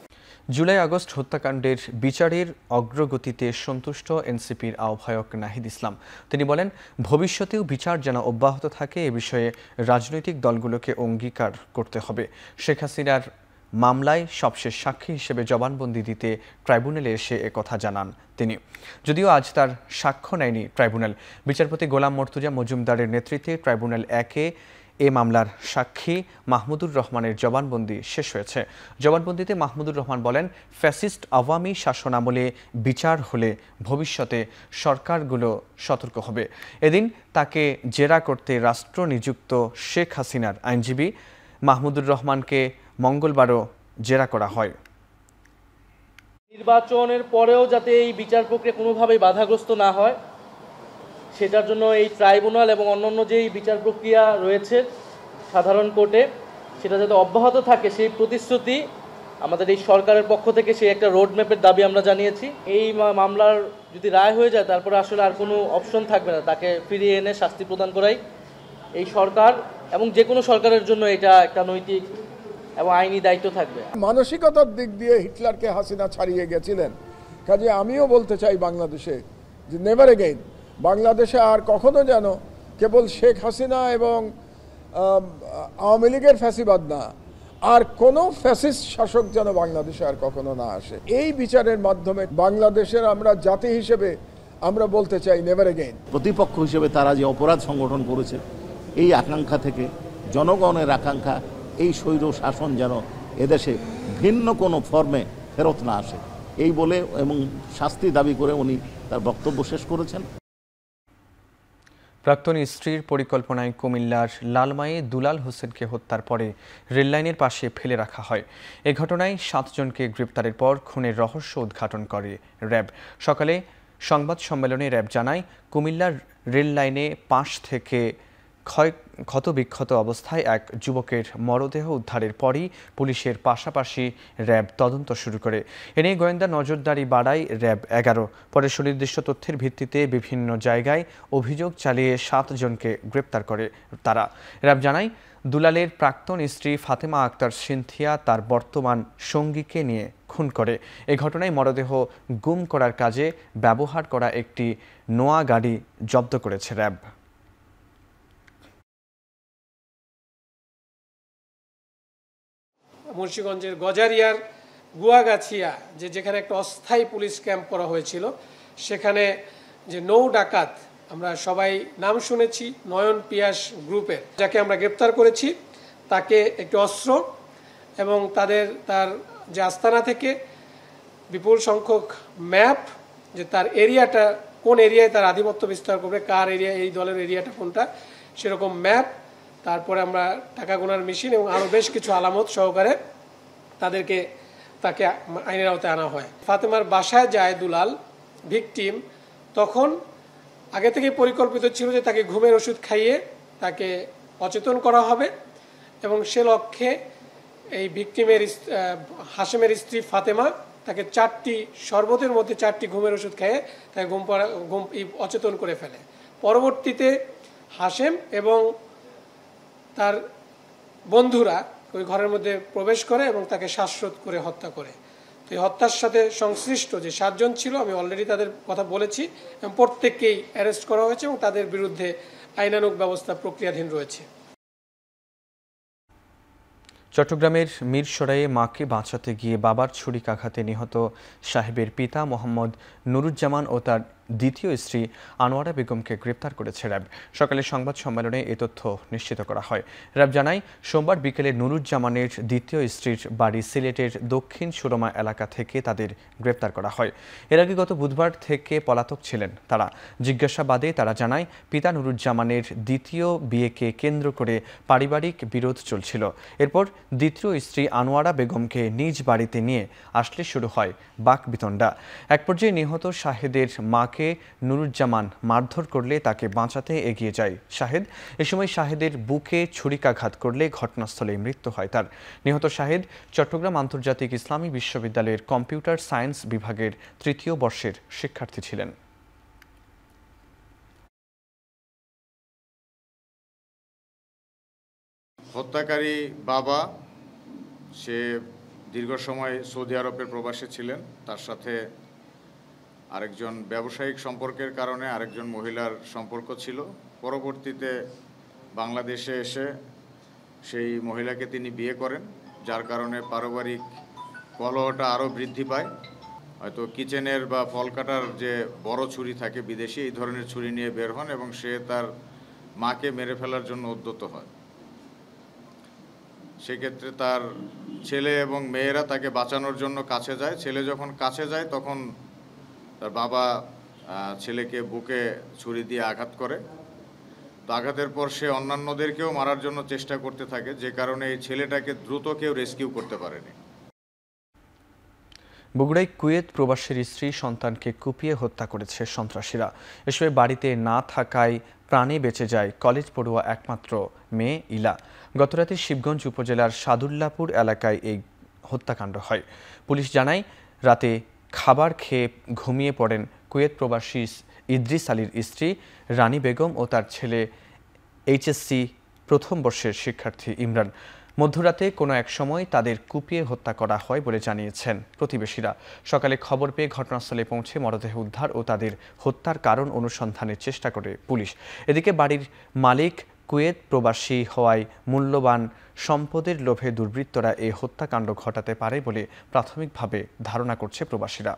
জুলাই আগস্ট হত্যাকাণ্ডের বিচারের অগ্রগতিতে সন্তুষ্ট এনসিপির আহ্বায়ক নাহিদ ইসলাম। তিনি বলেন, ভবিষ্যতেও বিচার যেন অব্যাহত থাকে এ বিষয়ে রাজনৈতিক দলগুলোকে অঙ্গীকার করতে হবে। শেখ হাসিনার মামলায় সবশেষ সাক্ষী হিসেবে জবানবন্দি দিতে ট্রাইব্যুনালে এসে একথা জানান তিনি। যদিও আজ তার সাক্ষ্য নেয়নি ট্রাইব্যুনাল। বিচারপতি গোলাম মর্তুজা মজুমদারের নেতৃত্বে ট্রাইব্যুনাল 1-এ এ মামলার সাক্ষী মাহমুদুর রহমানের জবানবন্দি শেষ হয়েছে। জবানবন্দিতে মাহমুদুর রহমান বলেন, ফ্যাসিস্ট আওয়ামী শাসনামলে বিচার হলে ভবিষ্যতে সরকারগুলো সতর্ক হবে। এদিন তাকে জেরা করতে রাষ্ট্র নিযুক্ত শেখ হাসিনার আইনজীবী মাহমুদুর রহমানকে মঙ্গলবারও জেরা করা হয়। নির্বাচনের পরেও যাতে এই বিচার প্রক্রিয়া কোনোভাবেই বাধাগ্রস্ত না হয়, সেটার জন্য এই ট্রাইব্যুনাল এবং অন্যান্য যেই বিচার প্রক্রিয়া রয়েছে সাধারণ কোর্টে, সেটা যাতে অব্যাহত থাকে সেই প্রতিশ্রুতি আমাদের এই সরকারের পক্ষ থেকে, সেই একটা রোডম্যাপের দাবি আমরা জানিয়েছি। এই মামলার যদি রায় হয়ে যায়, তারপরে আসলে আর কোনো অপশন থাকবে না, তাকে ফিরিয়ে এনে শাস্তি প্রদান করাই এই সরকার এবং যে কোনো সরকারের জন্য এটা একটা নৈতিক এবং আইনি দায়িত্ব থাকবে। মানসিকতার দিক দিয়ে হিটলারকে হাসিনা ছাড়িয়ে গেছিলেন। কাজে আমিও বলতে চাই বাংলাদেশে যে নেভার এগেইন, বাংলাদেশে আর কখনো যেন কেবল শেখ হাসিনা এবং আওয়ামী লীগের ফ্যাসিবাদ না, আর কোনো ফ্যাসিস্ট শাসক যেন বাংলাদেশে আর কখনো না আসে। এই বিচারের মাধ্যমে বাংলাদেশের আমরা জাতি হিসেবে আমরা বলতে চাই নেভার এগেইন। প্রতিপক্ষ হিসেবে তারা যে অপরাধ সংগঠন করেছে, এই আকাঙ্ক্ষা থেকে জনগণের আকাঙ্ক্ষা এই স্বৈর শাসন যেন এদেশে ভিন্ন কোনো ফর্মে ফেরত না আসে, এই বলে এবং শাস্তি দাবি করে উনি তার বক্তব্য শেষ করেছেন। প্রাক্তন স্ত্রীর পরিকল্পনায় কুমিল্লার লালমাইয়ে দুলাল হোসেনকে হত্যার পরে রেললাইনের পাশে ফেলে রাখা হয়। এ ঘটনায় 7 জনকে গ্রেপ্তারের পর খুনের রহস্য উদ্ঘাটন করে র্যাব। সকালে সংবাদ সম্মেলনে র্যাব জানায়, কুমিল্লার রেললাইনে পাশ থেকে ক্ষতবিক্ষত অবস্থায় এক যুবকের মরদেহ উদ্ধারের পরই পুলিশের পাশাপাশি র্যাব তদন্ত শুরু করে। এ নিয়ে গোয়েন্দা নজরদারি বাড়ায় র্যাব 11। পরে সুনির্দিষ্ট তথ্যের ভিত্তিতে বিভিন্ন জায়গায় অভিযোগ চালিয়ে 7 জনকে গ্রেপ্তার করে তারা। র্যাব জানায়, দুলালের প্রাক্তন স্ত্রী ফাতেমা আক্তার সিনথিয়া তার বর্তমান সঙ্গীকে নিয়ে খুন করে। এ ঘটনায় মরদেহ গুম করার কাজে ব্যবহার করা একটি নোয়া গাড়ি জব্দ করেছে র্যাব। মুন্সিগঞ্জের গজারিয়ার গুয়াগাছিয়া যেখানে একটা অস্থায়ী পুলিশ ক্যাম্প করা হয়েছিল, সেখানে যে নৌ ডাকাত আমরা সবাই নাম শুনেছি, নয়ন পিয়াস গ্রুপের, যাকে আমরা গ্রেপ্তার করেছি, তাকে একটি অস্ত্র এবং তার যে আস্তানা থেকে বিপুল সংখ্যক ম্যাপ, যে তার এরিয়াটা কোন এরিয়ায় তার আধিপত্য বিস্তার করবে, কার এরিয়া, এই দলের এরিয়াটা কোনটা, সেরকম ম্যাপ, তারপরে আমরা টাকা গোনার মেশিন এবং আরও বেশ কিছু আলামত সহকারে তাকে আইনের আওতায় আনা হয়। ফাতেমার বাসায় যায় দুলাল ভিকটিম, তখন আগে থেকে পরিকল্পিত ছিল যে তাকে ঘুমের ওষুধ খাইয়ে তাকে অচেতন করা হবে এবং সে লক্ষ্যে এই ভিকটিমের হাশেমের স্ত্রী ফাতেমা তাকে 4টি শরবতের মধ্যে 4টি ঘুমের ওষুধ খাইয়ে তাকে অচেতন করে ফেলে। পরবর্তীতে হাশেম এবং তার বন্ধুরা ওই ঘরের মধ্যে প্রবেশ করে এবং তাকে শ্বাসরোধ করে হত্যা করে। তো এই হত্যার সাথে সংশ্লিষ্ট যে 7 জন ছিল, আমি অলরেডি তাদের কথা বলেছি এবং প্রত্যেককেই অ্যারেস্ট করা হয়েছে এবং তাদের বিরুদ্ধে আইনানুগ ব্যবস্থা প্রক্রিয়াধীন রয়েছে। চট্টগ্রামের মিরসরাইয়ে মাকে বাঁচাতে গিয়ে বাবার ছুরিকাঘাতে নিহত সাহেবের পিতা মোহাম্মদ নুরুজ্জামান ও তার দ্বিতীয় স্ত্রী আনোয়ারা বেগমকে গ্রেপ্তার করেছে র্যাব। সকালে সংবাদ সম্মেলনে এ তথ্য নিশ্চিত করা হয়। র্যাব জানায়, সোমবার বিকেলে নুরুজ্জামানের দ্বিতীয় স্ত্রীর বাড়ি সিলেটের দক্ষিণ সুরমা এলাকা থেকে তাদের গ্রেপ্তার করা হয়। এর আগে গত বুধবার থেকে পলাতক ছিলেন তারা। জিজ্ঞাসাবাদে তারা জানায়, পিতা নুরুজ্জামানের দ্বিতীয় বিয়েকে কেন্দ্র করে পারিবারিক বিরোধ চলছিল। এরপর দ্বিতীয় স্ত্রী আনোয়ারা বেগমকে নিজ বাড়িতে নিয়ে আসলে শুরু হয় বাকবিতণ্ডা। এক পর্যায়ে নিহত শাহেদের মাকে নুরুজ্জামান মারধর করলে তাকে বাঁচাতে এগিয়ে যায় শাহেদ। এ সময় শাহেদের বুকে ছুরিকাঘাত করলে ঘটনাস্থলে মৃত্যু হয় তার। নিহত শাহেদ চট্টগ্রাম আন্তর্জাতিক ইসলামী বিশ্ববিদ্যালয়ের কম্পিউটার সায়েন্স বিভাগের ৩য় বর্ষের শিক্ষার্থী ছিলেন। হত্যাকারী বাবা, সে দীর্ঘ সময় সৌদি আরবের প্রবাসী ছিলেন। তার সাথে আরেকজন ব্যবসায়িক সম্পর্কের কারণে আরেকজন মহিলার সম্পর্ক ছিল। পরবর্তীতে বাংলাদেশে এসে সেই মহিলাকে তিনি বিয়ে করেন, যার কারণে পারিবারিক কলহটা আরও বৃদ্ধি পায়। হয়তো কিচেনের বা ফল কাটার যে বড় ছুরি থাকে বিদেশি, এই ধরনের ছুরি নিয়ে বের হন এবং সে তার মাকে মেরে ফেলার জন্য উদ্যত হয়। সেক্ষেত্রে তার ছেলে এবং মেয়েরা তাকে বাঁচানোর জন্য কাছে যায়। ছেলে যখন কাছে যায় তখন তার বাবা ছেলেকে বুকে ছুরি দিয়ে আঘাত করে। তো আঘাতের পর সে অন্যান্যদেরকেও মারার জন্য চেষ্টা করতে থাকে, যে কারণে এই ছেলেটাকে দ্রুত কেউ রেস্কিউ করতে পারেনি। বগুড়ায় কুয়েত প্রবাসীর স্ত্রী সন্তানকে কুপিয়ে হত্যা করেছে সন্ত্রাসীরা। এসবে বাড়িতে না থাকায় প্রাণে বেঁচে যায় কলেজ পড়ুয়া একমাত্র মেয়ে ইলা। গতরাতে শিবগঞ্জ উপজেলার সাদুল্লাপুর এলাকায় এই হত্যাকাণ্ড হয়। পুলিশ জানায়, রাতে খাবার খেয়ে ঘুমিয়ে পড়েন কুয়েত প্রবাসী ইদ্রিস আলীর স্ত্রী রানী বেগম ও তার ছেলে এইচএসসি প্রথম বর্ষের শিক্ষার্থী ইমরান। মধ্যরাতে কোনো এক সময় তাদের কুপিয়ে হত্যা করা হয় বলে জানিয়েছেন প্রতিবেশীরা। সকালে খবর পেয়ে ঘটনাস্থলে পৌঁছে মরদেহ উদ্ধার ও তাদের হত্যার কারণ অনুসন্ধানের চেষ্টা করে পুলিশ। এদিকে বাড়ির মালিক কুয়েত প্রবাসী হওয়ায় মূল্যবান সম্পদের লোভে দুর্বৃত্তরা এই হত্যাকাণ্ড ঘটাতে পারে বলে প্রাথমিকভাবে ধারণা করছে প্রবাসীরা।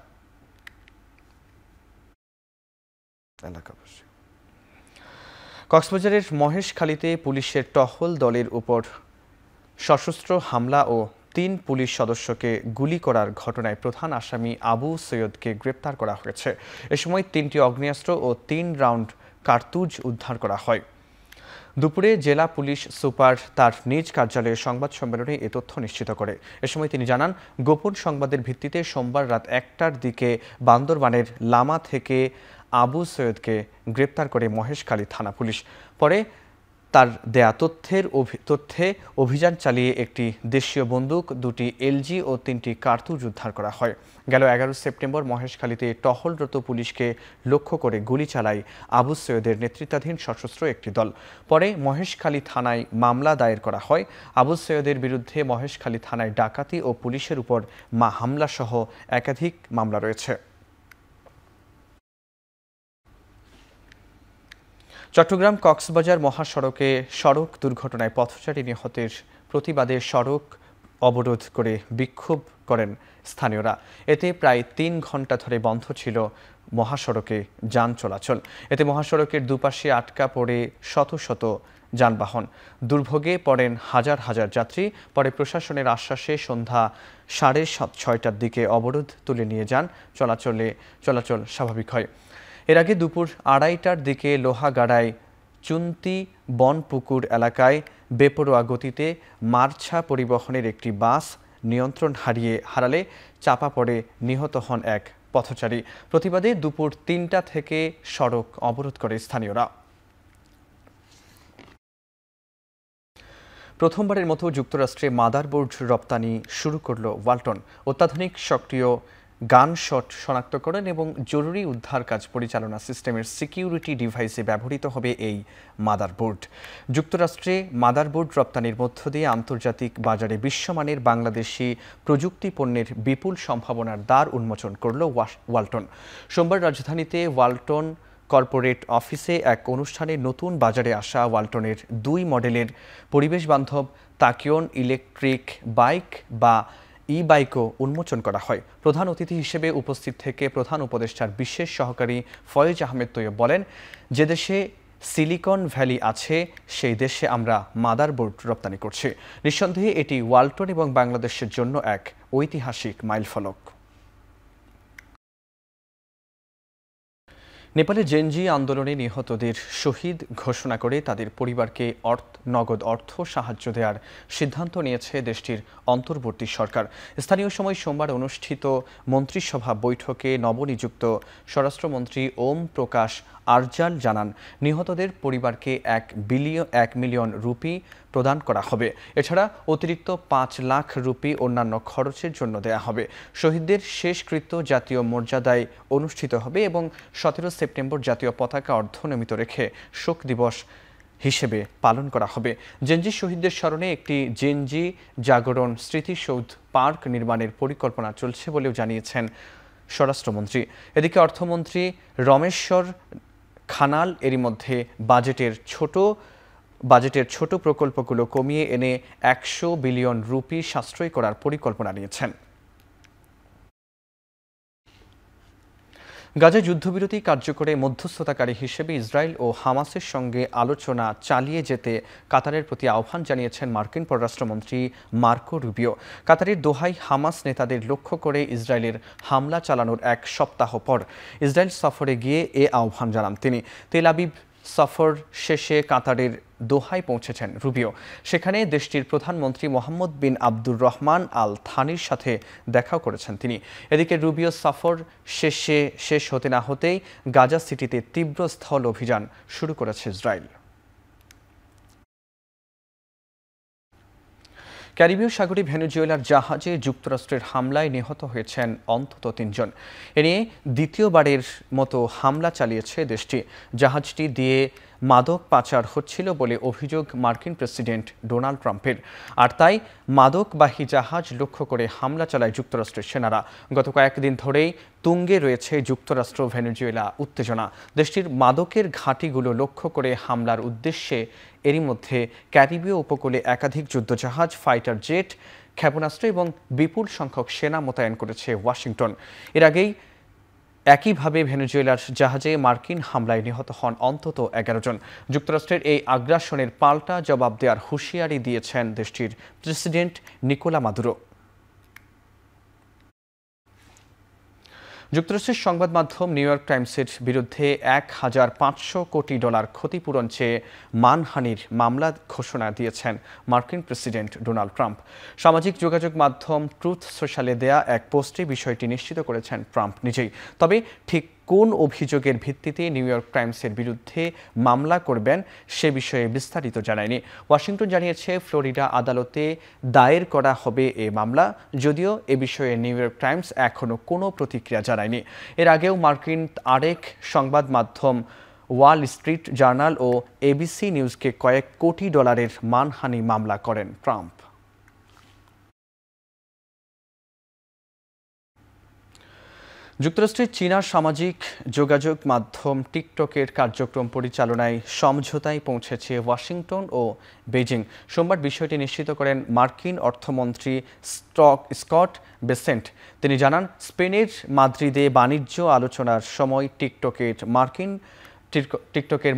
কক্সবাজারের মহেশখালীতে পুলিশের টহল দলের উপর সশস্ত্র হামলা ও ৩ পুলিশ সদস্যকে গুলি করার ঘটনায় প্রধান আসামি আবু সৈয়দকে গ্রেপ্তার করা হয়েছে। এ সময় ৩টি আগ্নেয়াস্ত্র ও ৩ রাউন্ড কার্তুজ উদ্ধার করা হয়। দুপুরে জেলা পুলিশ সুপার তার নিজ কার্যালয়ে সংবাদ সম্মেলনে এ তথ্য নিশ্চিত করে। এ সময় তিনি জানান, গোপন সংবাদের ভিত্তিতে সোমবার রাত ১টার দিকে বান্দরবানের লামা থেকে আবু সৈয়দকে গ্রেপ্তার করে মহেশখালী থানা পুলিশ। পরে তার দেয়া তথ্যে অভিযান চালিয়ে একটি দেশীয় বন্দুক, 2টি এলজি ও 3টি কার্তুজ উদ্ধার করা হয়। গেল 11 সেপ্টেম্বর মহেশখালীতে টহলরত পুলিশকে লক্ষ্য করে গুলি চালায় আবু সৈয়দের নেতৃত্বাধীন সশস্ত্র একটি দল। পরে মহেশখালী থানায় মামলা দায়ের করা হয়। আবু সৈয়দের বিরুদ্ধে মহেশখালী থানায় ডাকাতি ও পুলিশের উপর হামলাসহ একাধিক মামলা রয়েছে। চট্টগ্রাম কক্সবাজার মহাসড়কে সড়ক দুর্ঘটনায় পথচারী নিহতের প্রতিবাদে সড়ক অবরোধ করে বিক্ষোভ করেন স্থানীয়রা। এতে প্রায় 3 ঘন্টা ধরে বন্ধ ছিল মহাসড়কে যান চলাচল। এতে মহাসড়কের দুপাশে আটকা পড়ে শত শত যানবাহন। দুর্ভোগে পড়েন হাজার হাজার যাত্রী। পরে প্রশাসনের আশ্বাসে সন্ধ্যা 6:30টার দিকে অবরোধ তুলে নিয়ে যান চলাচল স্বাভাবিক হয়। এর আগে দুপুর 2:30টার দিকে লোহাগাড়ায় চুন্তি বনপুকুর এলাকায় বেপরোয়া গতিতে মার্ছা পরিবহনের একটি বাস নিয়ন্ত্রণ হারালে চাপা পড়ে নিহত হন এক পথচারী। প্রতিবাদে দুপুর 3টা থেকে সড়ক অবরোধ করে স্থানীয়রা। প্রথমবারের মতো যুক্তরাষ্ট্রে মাদারবোর্ড রপ্তানি শুরু করল ওয়ালটন। অত্যাধুনিক সক্রিয় গানশট শনাক্তকরণ এবং জরুরি উদ্ধার কাজ পরিচালনা সিস্টেমের সিকিউরিটি ডিভাইসে ব্যবহৃত হবে এই মাদারবোর্ড। যুক্তরাষ্ট্রে মাদারবোর্ড রপ্তানির মধ্য দিয়ে আন্তর্জাতিক বাজারে বিশ্বমানের বাংলাদেশি প্রযুক্তি পণ্যের বিপুল সম্ভাবনার দ্বার উন্মোচন করল ওয়ালটন। সোমবার রাজধানীতে ওয়ালটন কর্পোরেট অফিসে এক অনুষ্ঠানে নতুন বাজারে আসা ওয়ালটনের 2 মডেলের পরিবেশ বান্ধব তাকিয়ন ইলেকট্রিক বাইক বা ই-বাইকও উন্মোচন করা হয়। প্রধান অতিথি হিসেবে উপস্থিত থেকে প্রধান উপদেষ্টার বিশেষ সহকারী ফয়েজ আহমেদ তৈয়ব বলেন, যে দেশে সিলিকন ভ্যালি আছে সেই দেশে আমরা মাদারবোর্ড রপ্তানি করছি। নিঃসন্দেহে এটি ওয়ালটন এবং বাংলাদেশের জন্য এক ঐতিহাসিক মাইলফলক। নেপালে জেনজি আন্দোলনে নিহতদের শহীদ ঘোষণা করে তাদের পরিবারকে নগদ অর্থ সাহায্য দেওয়ার সিদ্ধান্ত নিয়েছে দেশটির অন্তর্বর্তী সরকার। স্থানীয় সময় সোমবার অনুষ্ঠিত মন্ত্রিসভা বৈঠকে নবনিযুক্ত স্বরাষ্ট্রমন্ত্রী ওম প্রকাশ আরজাল জানান, নিহতদের পরিবারকে 1 মিলিয়ন রুপি প্রদান করা হবে। এছাড়া অতিরিক্ত 5 লাখ রুপি অন্যান্য খরচের জন্য দেয়া হবে। শহীদদের শেষকৃত্য জাতীয় মর্যাদায় অনুষ্ঠিত হবে এবং 17 সেপ্টেম্বর জাতীয় পতাকা অর্ধনমিত রেখে শোক দিবস হিসেবে পালন করা হবে। জেনজি শহীদদের স্মরণে একটি জেনজি জাগরণ স্মৃতিসৌধ পার্ক নির্মাণের পরিকল্পনা চলছে বলেও জানিয়েছেন স্বরাষ্ট্রমন্ত্রী। এদিকে অর্থমন্ত্রী রমেশ্বর খানাল এরই মধ্যে বাজেটের ছোট প্রকল্পগুলো কমিয়ে এনে 100 বিলিয়ন রুপি সাশ্রয় করার পরিকল্পনা নিয়েছেন। গাজায় যুদ্ধবিরতি কার্যকরে মধ্যস্থতাকারী হিসেবে ইসরায়েল ও হামাসের সঙ্গে আলোচনা চালিয়ে যেতে কাতারের প্রতি আহ্বান জানিয়েছেন মার্কিন পররাষ্ট্রমন্ত্রী মার্কো রুবিও। কাতারের দোহায় হামাস নেতাদের লক্ষ্য করে ইসরায়েলের হামলা চালানোর 1 সপ্তাহ পর ইসরায়েল সফরে গিয়ে এ আহ্বান জানান তিনি। তেল আবিব সফর শেষে কাতারের দোহায় পৌঁছেছেন রুবিও। সেখানে দেশটির প্রধানমন্ত্রী মোহাম্মদ বিন আব্দুর রহমান আল থানির সাথে দেখাও করেছেন তিনি। এদিকে রুবিও সফর শেষ হতে না হতেই গাজা সিটিতে তীব্র স্থল অভিযান শুরু করেছে ইসরায়েল। ক্যারিবীয় সাগরে ভেনেজুয়েলার জাহাজে যুক্তরাষ্ট্রের হামলায় নিহত হয়েছেন অন্তত 3 জন। এ নিয়ে দ্বিতীয়বারের মতো হামলা চালিয়েছে দেশটি। জাহাজটি দিয়ে মাদক পাচার হচ্ছিল বলে অভিযোগ মার্কিন প্রেসিডেন্ট ডোনাল্ড ট্রাম্পের, আর তাই মাদকবাহী জাহাজ লক্ষ্য করে হামলা চালায় যুক্তরাষ্ট্রের সেনারা। গত কয়েকদিন ধরেই তুঙ্গে রয়েছে যুক্তরাষ্ট্র ভেনেজুয়েলা উত্তেজনা। দেশটির মাদকের ঘাঁটিগুলো লক্ষ্য করে হামলার উদ্দেশ্যে এরই মধ্যে ক্যারিবীয় উপকূলে একাধিক যুদ্ধজাহাজ, ফাইটার জেট, ক্ষেপণাস্ত্র এবং বিপুল সংখ্যক সেনা মোতায়েন করেছে ওয়াশিংটন। এর আগেই একইভাবে ভেনেজুয়েলার জাহাজে মার্কিন হামলায় নিহত হন অন্তত 11 জন। যুক্তরাষ্ট্রের এই আগ্রাসনের পাল্টা জবাব দেওয়ার হুঁশিয়ারি দিয়েছেন দেশটির প্রেসিডেন্ট নিকোলা মাদুরো। যুক্তরাষ্ট্রের সংবাদ মাধ্যম নিউ ইয়র্ক টাইমসের বিরুদ্ধে $1,500 কোটি ক্ষতিপূরণ চেয়ে মানহানির মামলা ঘোষণা দিয়েছেন মার্কিন প্রেসিডেন্ট ডোনাল্ড ট্রাম্প। সামাজিক যোগাযোগ মাধ্যম ট্রুথ সোশ্যালে দেয়া এক পোস্টে বিষয়টি নিশ্চিত করেছেন ট্রাম্প নিজেই। তবে ঠিক কোন অভিযোগের ভিত্তিতে নিউ ইয়র্ক টাইমসের বিরুদ্ধে মামলা করবেন সে বিষয়ে বিস্তারিত জানায়নি। ওয়াশিংটন জানিয়েছে ফ্লোরিডা আদালতে দায়ের করা হবে এ মামলা, যদিও এ বিষয়ে নিউ ইয়র্ক টাইমস এখনও কোনো প্রতিক্রিয়া জানায়নি। এর আগেও মার্কিন আরেক সংবাদ মাধ্যম ওয়াল স্ট্রিট জার্নাল ও এবিসি নিউজকে কয়েক কোটি ডলারের মানহানি মামলা করেন ট্রাম্প। যুক্তরাষ্ট্রের চীনা সামাজিক যোগাযোগ মাধ্যম টিকটকের কার্যক্রম পরিচালনায় সমঝোতায় পৌঁছেছে ওয়াশিংটন ও বেজিং। সোমবার বিষয়টি নিশ্চিত করেন মার্কিন অর্থমন্ত্রী স্কট বেসেন্ট। তিনি জানান, স্পেনের মাদ্রিদে বাণিজ্য আলোচনার সময় টিকটকের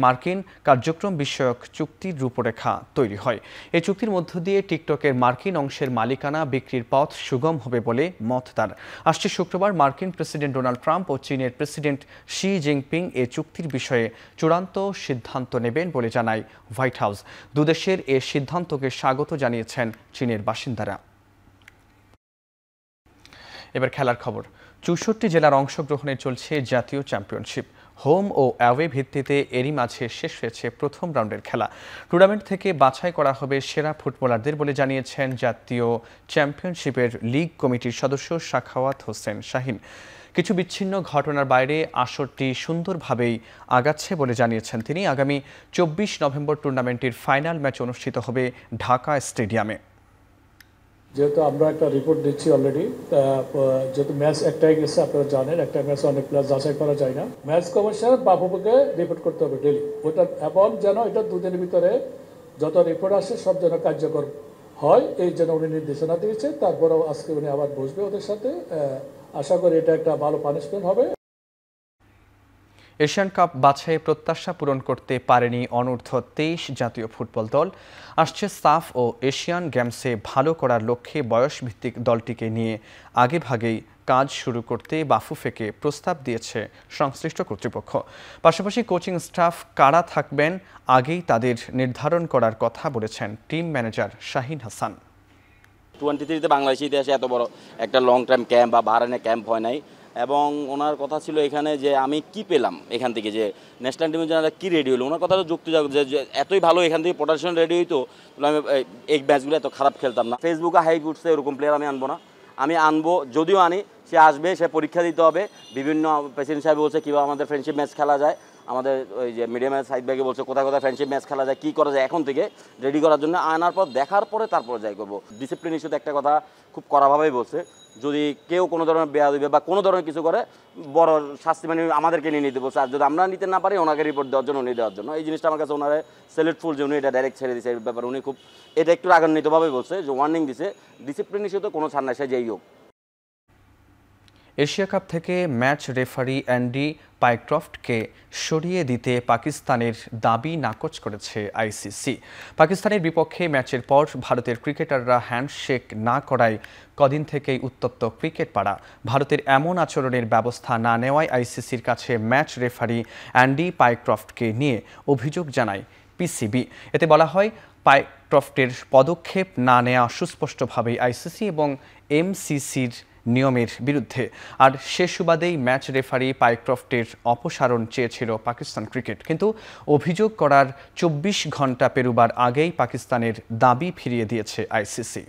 মার্কিন কার্যক্রম বিষয়ক চুক্তির রূপরেখা তৈরি হয়। এই চুক্তির মধ্য দিয়ে টিকটকের মার্কিন অংশের মালিকানা বিক্রির পথ সুগম হবে বলে মত তার। আসছে শুক্রবার মার্কিন প্রেসিডেন্ট ডোনাল্ড ট্রাম্প ও চীনের প্রেসিডেন্ট শি জিনপিং এ চুক্তির বিষয়ে চূড়ান্ত সিদ্ধান্ত নেবেন বলে জানায় হোয়াইট হাউস। দুদেশের এ সিদ্ধান্তকে স্বাগত জানিয়েছেন চীনের বাসিন্দারা। এবার খেলার খবর। 64 জেলার অংশগ্রহণে চলছে জাতীয় চ্যাম্পিয়নশিপ। হোম ও অ্যাওয়ে ভিত্তিতে এরই মাঝে শেষ হয়েছে প্রথম রাউন্ডের খেলা। টুর্নামেন্ট থেকে বাছাই করা হবে সেরা ফুটবলারদের বলে জানিয়েছেন জাতীয় চ্যাম্পিয়নশিপের লিগ কমিটির সদস্য সাখাওয়াত হোসেন শাহিন। কিছু বিচ্ছিন্ন ঘটনার বাইরে আসরটি সুন্দরভাবেই আগাচ্ছে বলে জানিয়েছেন তিনি। আগামী 24 নভেম্বর টুর্নামেন্টের ফাইনাল ম্যাচ অনুষ্ঠিত হবে ঢাকা স্টেডিয়ামে। যেহেতু আমরা একটা রিপোর্ট দিচ্ছি অলরেডি, যেহেতু ম্যাচ একটাই গেছে, আপনারা জানেন একটা ম্যাচে অনেক প্লেয়ার যাচাই করা যায় না। ম্যাচ কমিশনার বাফুকে রিপোর্ট করতে হবে ডেলি ওটা, এবং যেন এটা 2 দিনের ভিতরে যত রিপোর্ট আসে সব যেন কার্যকর হয় এই জন্য উনি নির্দেশনা দিয়েছে। তারপরেও আজকে উনি আবার বসবে ওদের সাথে, আশা করি এটা একটা ভালো পানিশমেন্ট হবে। এশিয়ান কাপ বাছাইয়ে প্রত্যাশা পূরণ করতে পারেনি অনূর্ধ্ব 23 জাতীয় ফুটবল দল। আসছে সাফ ও এশিয়ান গেমসে ভালো করার লক্ষ্যে বয়সভিত্তিক দলটিকে নিয়ে আগেভাগেই কাজ শুরু করতে বাফুফেকে প্রস্তাব দিয়েছে সংশ্লিষ্ট কর্তৃপক্ষ। পাশাপাশি কোচিং স্টাফ কারা থাকবেন আগেই তাদের নির্ধারণ করার কথা বলেছেন টিম ম্যানেজার শাহিন হাসান। 23-তে বাংলাদেশের ইতিহাসে এত বড় একটা লং টাইম ক্যাম্প বা বাহরাইনে ক্যাম্প হয় নাই, এবং ওনার কথা ছিল এখানে যে আমি কি পেলাম এখান থেকে, যে ন্যাশনাল টিমের জন্য কি রেডি হলো। ওনার কথাটা যুক্তিযুক্ত যে এতই ভালো এখান থেকে প্রোডাকশন রেডি হইতো, আমি এই ম্যাচগুলো এত খারাপ খেলতাম না। ফেসবুকে হাইপ উঠছে, এরকম প্লেয়ার আমি আনবো না। আমি আনবো, যদিও আনি সে আসবে, সে পরীক্ষা দিতে হবে। বিভিন্ন প্রেসিডেন্ট সাহেব বলছে কীভাবে আমাদের ফ্রেন্ডশিপ ম্যাচ খেলা যায়, আমাদের ওই যে মিডিয়ামের সাইড ব্যাগে বলছে কোথায় কোথায় ফ্রেন্ডশিপ ম্যাচ খেলা যায়, কী করা যায় এখন থেকে রেডি করার জন্য। আনার পর দেখার পরে তারপর যাই করবো। ডিসিপ্লিন ইস্যুতে একটা কথা খুব কড়াভাবেই বলছে, যদি কেউ কোনো ধরনের বেয়াদবি বা কোনো ধরনের কিছু করে বড় শাস্তি মানে আমাদেরকে নিয়ে নিতে বলছে, আর যদি আমরা নিতে না পারি ওনাকে রিপোর্ট দেওয়ার জন্য উনি দেওয়ার জন্য। এই জিনিসটা আমার কাছে ওনারে সেলেক্টফুল যে উনি এটা ডাইরেক্ট ছেড়ে দিয়েছে। এই ব্যাপারে উনি খুব এটা একটু রাগান্বিতভাবে বলছে, যে ওয়ার্নিং দিছে, ডিসিপ্লিন ইস্যুতে কোনো ছাড় নাই, সে যেই হোক। এশিয়া কাপ থেকে ম্যাচ রেফারি অ্যান্ডি পাইক্রফটকে সরিয়ে দিতে পাকিস্তানের দাবি নাকচ করেছে আইসিসি। পাকিস্তানের বিপক্ষে ম্যাচের পর ভারতের ক্রিকেটাররা হ্যান্ডশেক না করায় কদিন থেকেই উত্তপ্ত ক্রিকেট পাড়া। ভারতের এমন আচরণের ব্যবস্থা না নেওয়ায় আইসিসির কাছে ম্যাচ রেফারি অ্যান্ডি পাইক্রফটকে নিয়ে অভিযোগ জানায় পিসিবি। এতে বলা হয়, পাইক্রফটের পদক্ষেপ না নেওয়া সুস্পষ্টভাবেই আইসিসি এবং এমসিসির নিয়মের বিরুদ্ধে। আর সে সুবাদেই ম্যাচ রেফারি পাইক্রফটের অপসারণ চেয়েছিল পাকিস্তান ক্রিকেট, কিন্তু অভিযোগ করার 24 ঘন্টা পেরোবার আগেই পাকিস্তানের দাবি ফিরিয়ে দিয়েছে আইসিসি।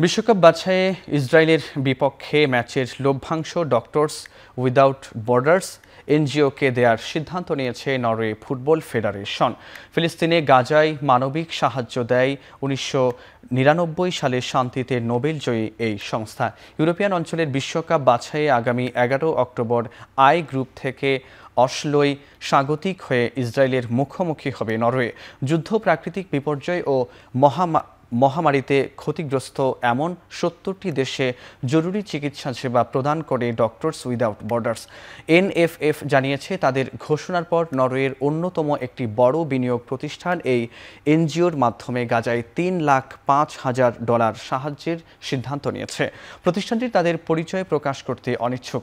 বিশ্বকাপ বাছাইয়ে ইসরায়েলের বিপক্ষে ম্যাচের লভ্যাংশ ডক্টরস উইদাউট বর্ডার্স এনজিওকে দেওয়ার সিদ্ধান্ত নিয়েছে নরওয়ে ফুটবল ফেডারেশন। ফিলিস্তিনে গাজায় মানবিক সাহায্য দেয় 1999 সালে শান্তিতে নোবেল জয়ী এই সংস্থা। ইউরোপিয়ান অঞ্চলের বিশ্বকাপ বাছাইয়ে আগামী 11 অক্টোবর আই গ্রুপ থেকে অসলোয় স্বাগতিক হয়ে ইসরায়েলের মুখোমুখি হবে নরওয়ে। যুদ্ধ, প্রাকৃতিক বিপর্যয় ও মহামারীতে ক্ষতিগ্রস্ত এমন 70টি দেশে জরুরি চিকিৎসা সেবা প্রদান করে ডক্টরস উইদাউট বর্ডার্স। এনএফএফ জানিয়েছে, তাদের ঘোষণার পর নরওয়ের অন্যতম একটি বড় বিনিয়োগ প্রতিষ্ঠান এই এনজিওর মাধ্যমে গাজায় $3,05,000 সাহায্যের সিদ্ধান্ত নিয়েছে। প্রতিষ্ঠানটি তাদের পরিচয় প্রকাশ করতে অনিচ্ছুক।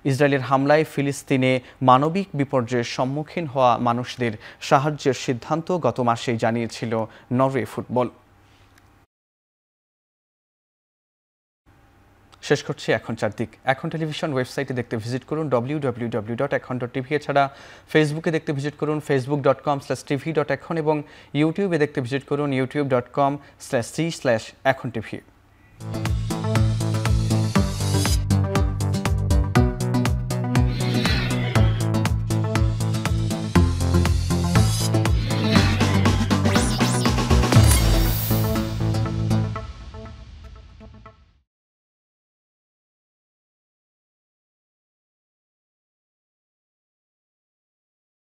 ইসরায়েলের হামলায় ফিলিস্তিনে মানবিক বিপর্যয়ের সম্মুখীন হওয়া মানুষদের সাহায্যের সিদ্ধান্ত গত মাসেই জানিয়েছিল নরওয়ে ফুটবল। শেষ করছি এখন চারদিক। এখন টেলিভিশন ওয়েবসাইটে দেখতে ভিজিট করুন www.ekhon.tv। এছাড়া ফেসবুকে দেখতে ভিজিট করুন facebook.com/tv.ekhon এবং ইউটিউবে দেখতে ভিজিট করুন youtube.com/c/ekhon.tv।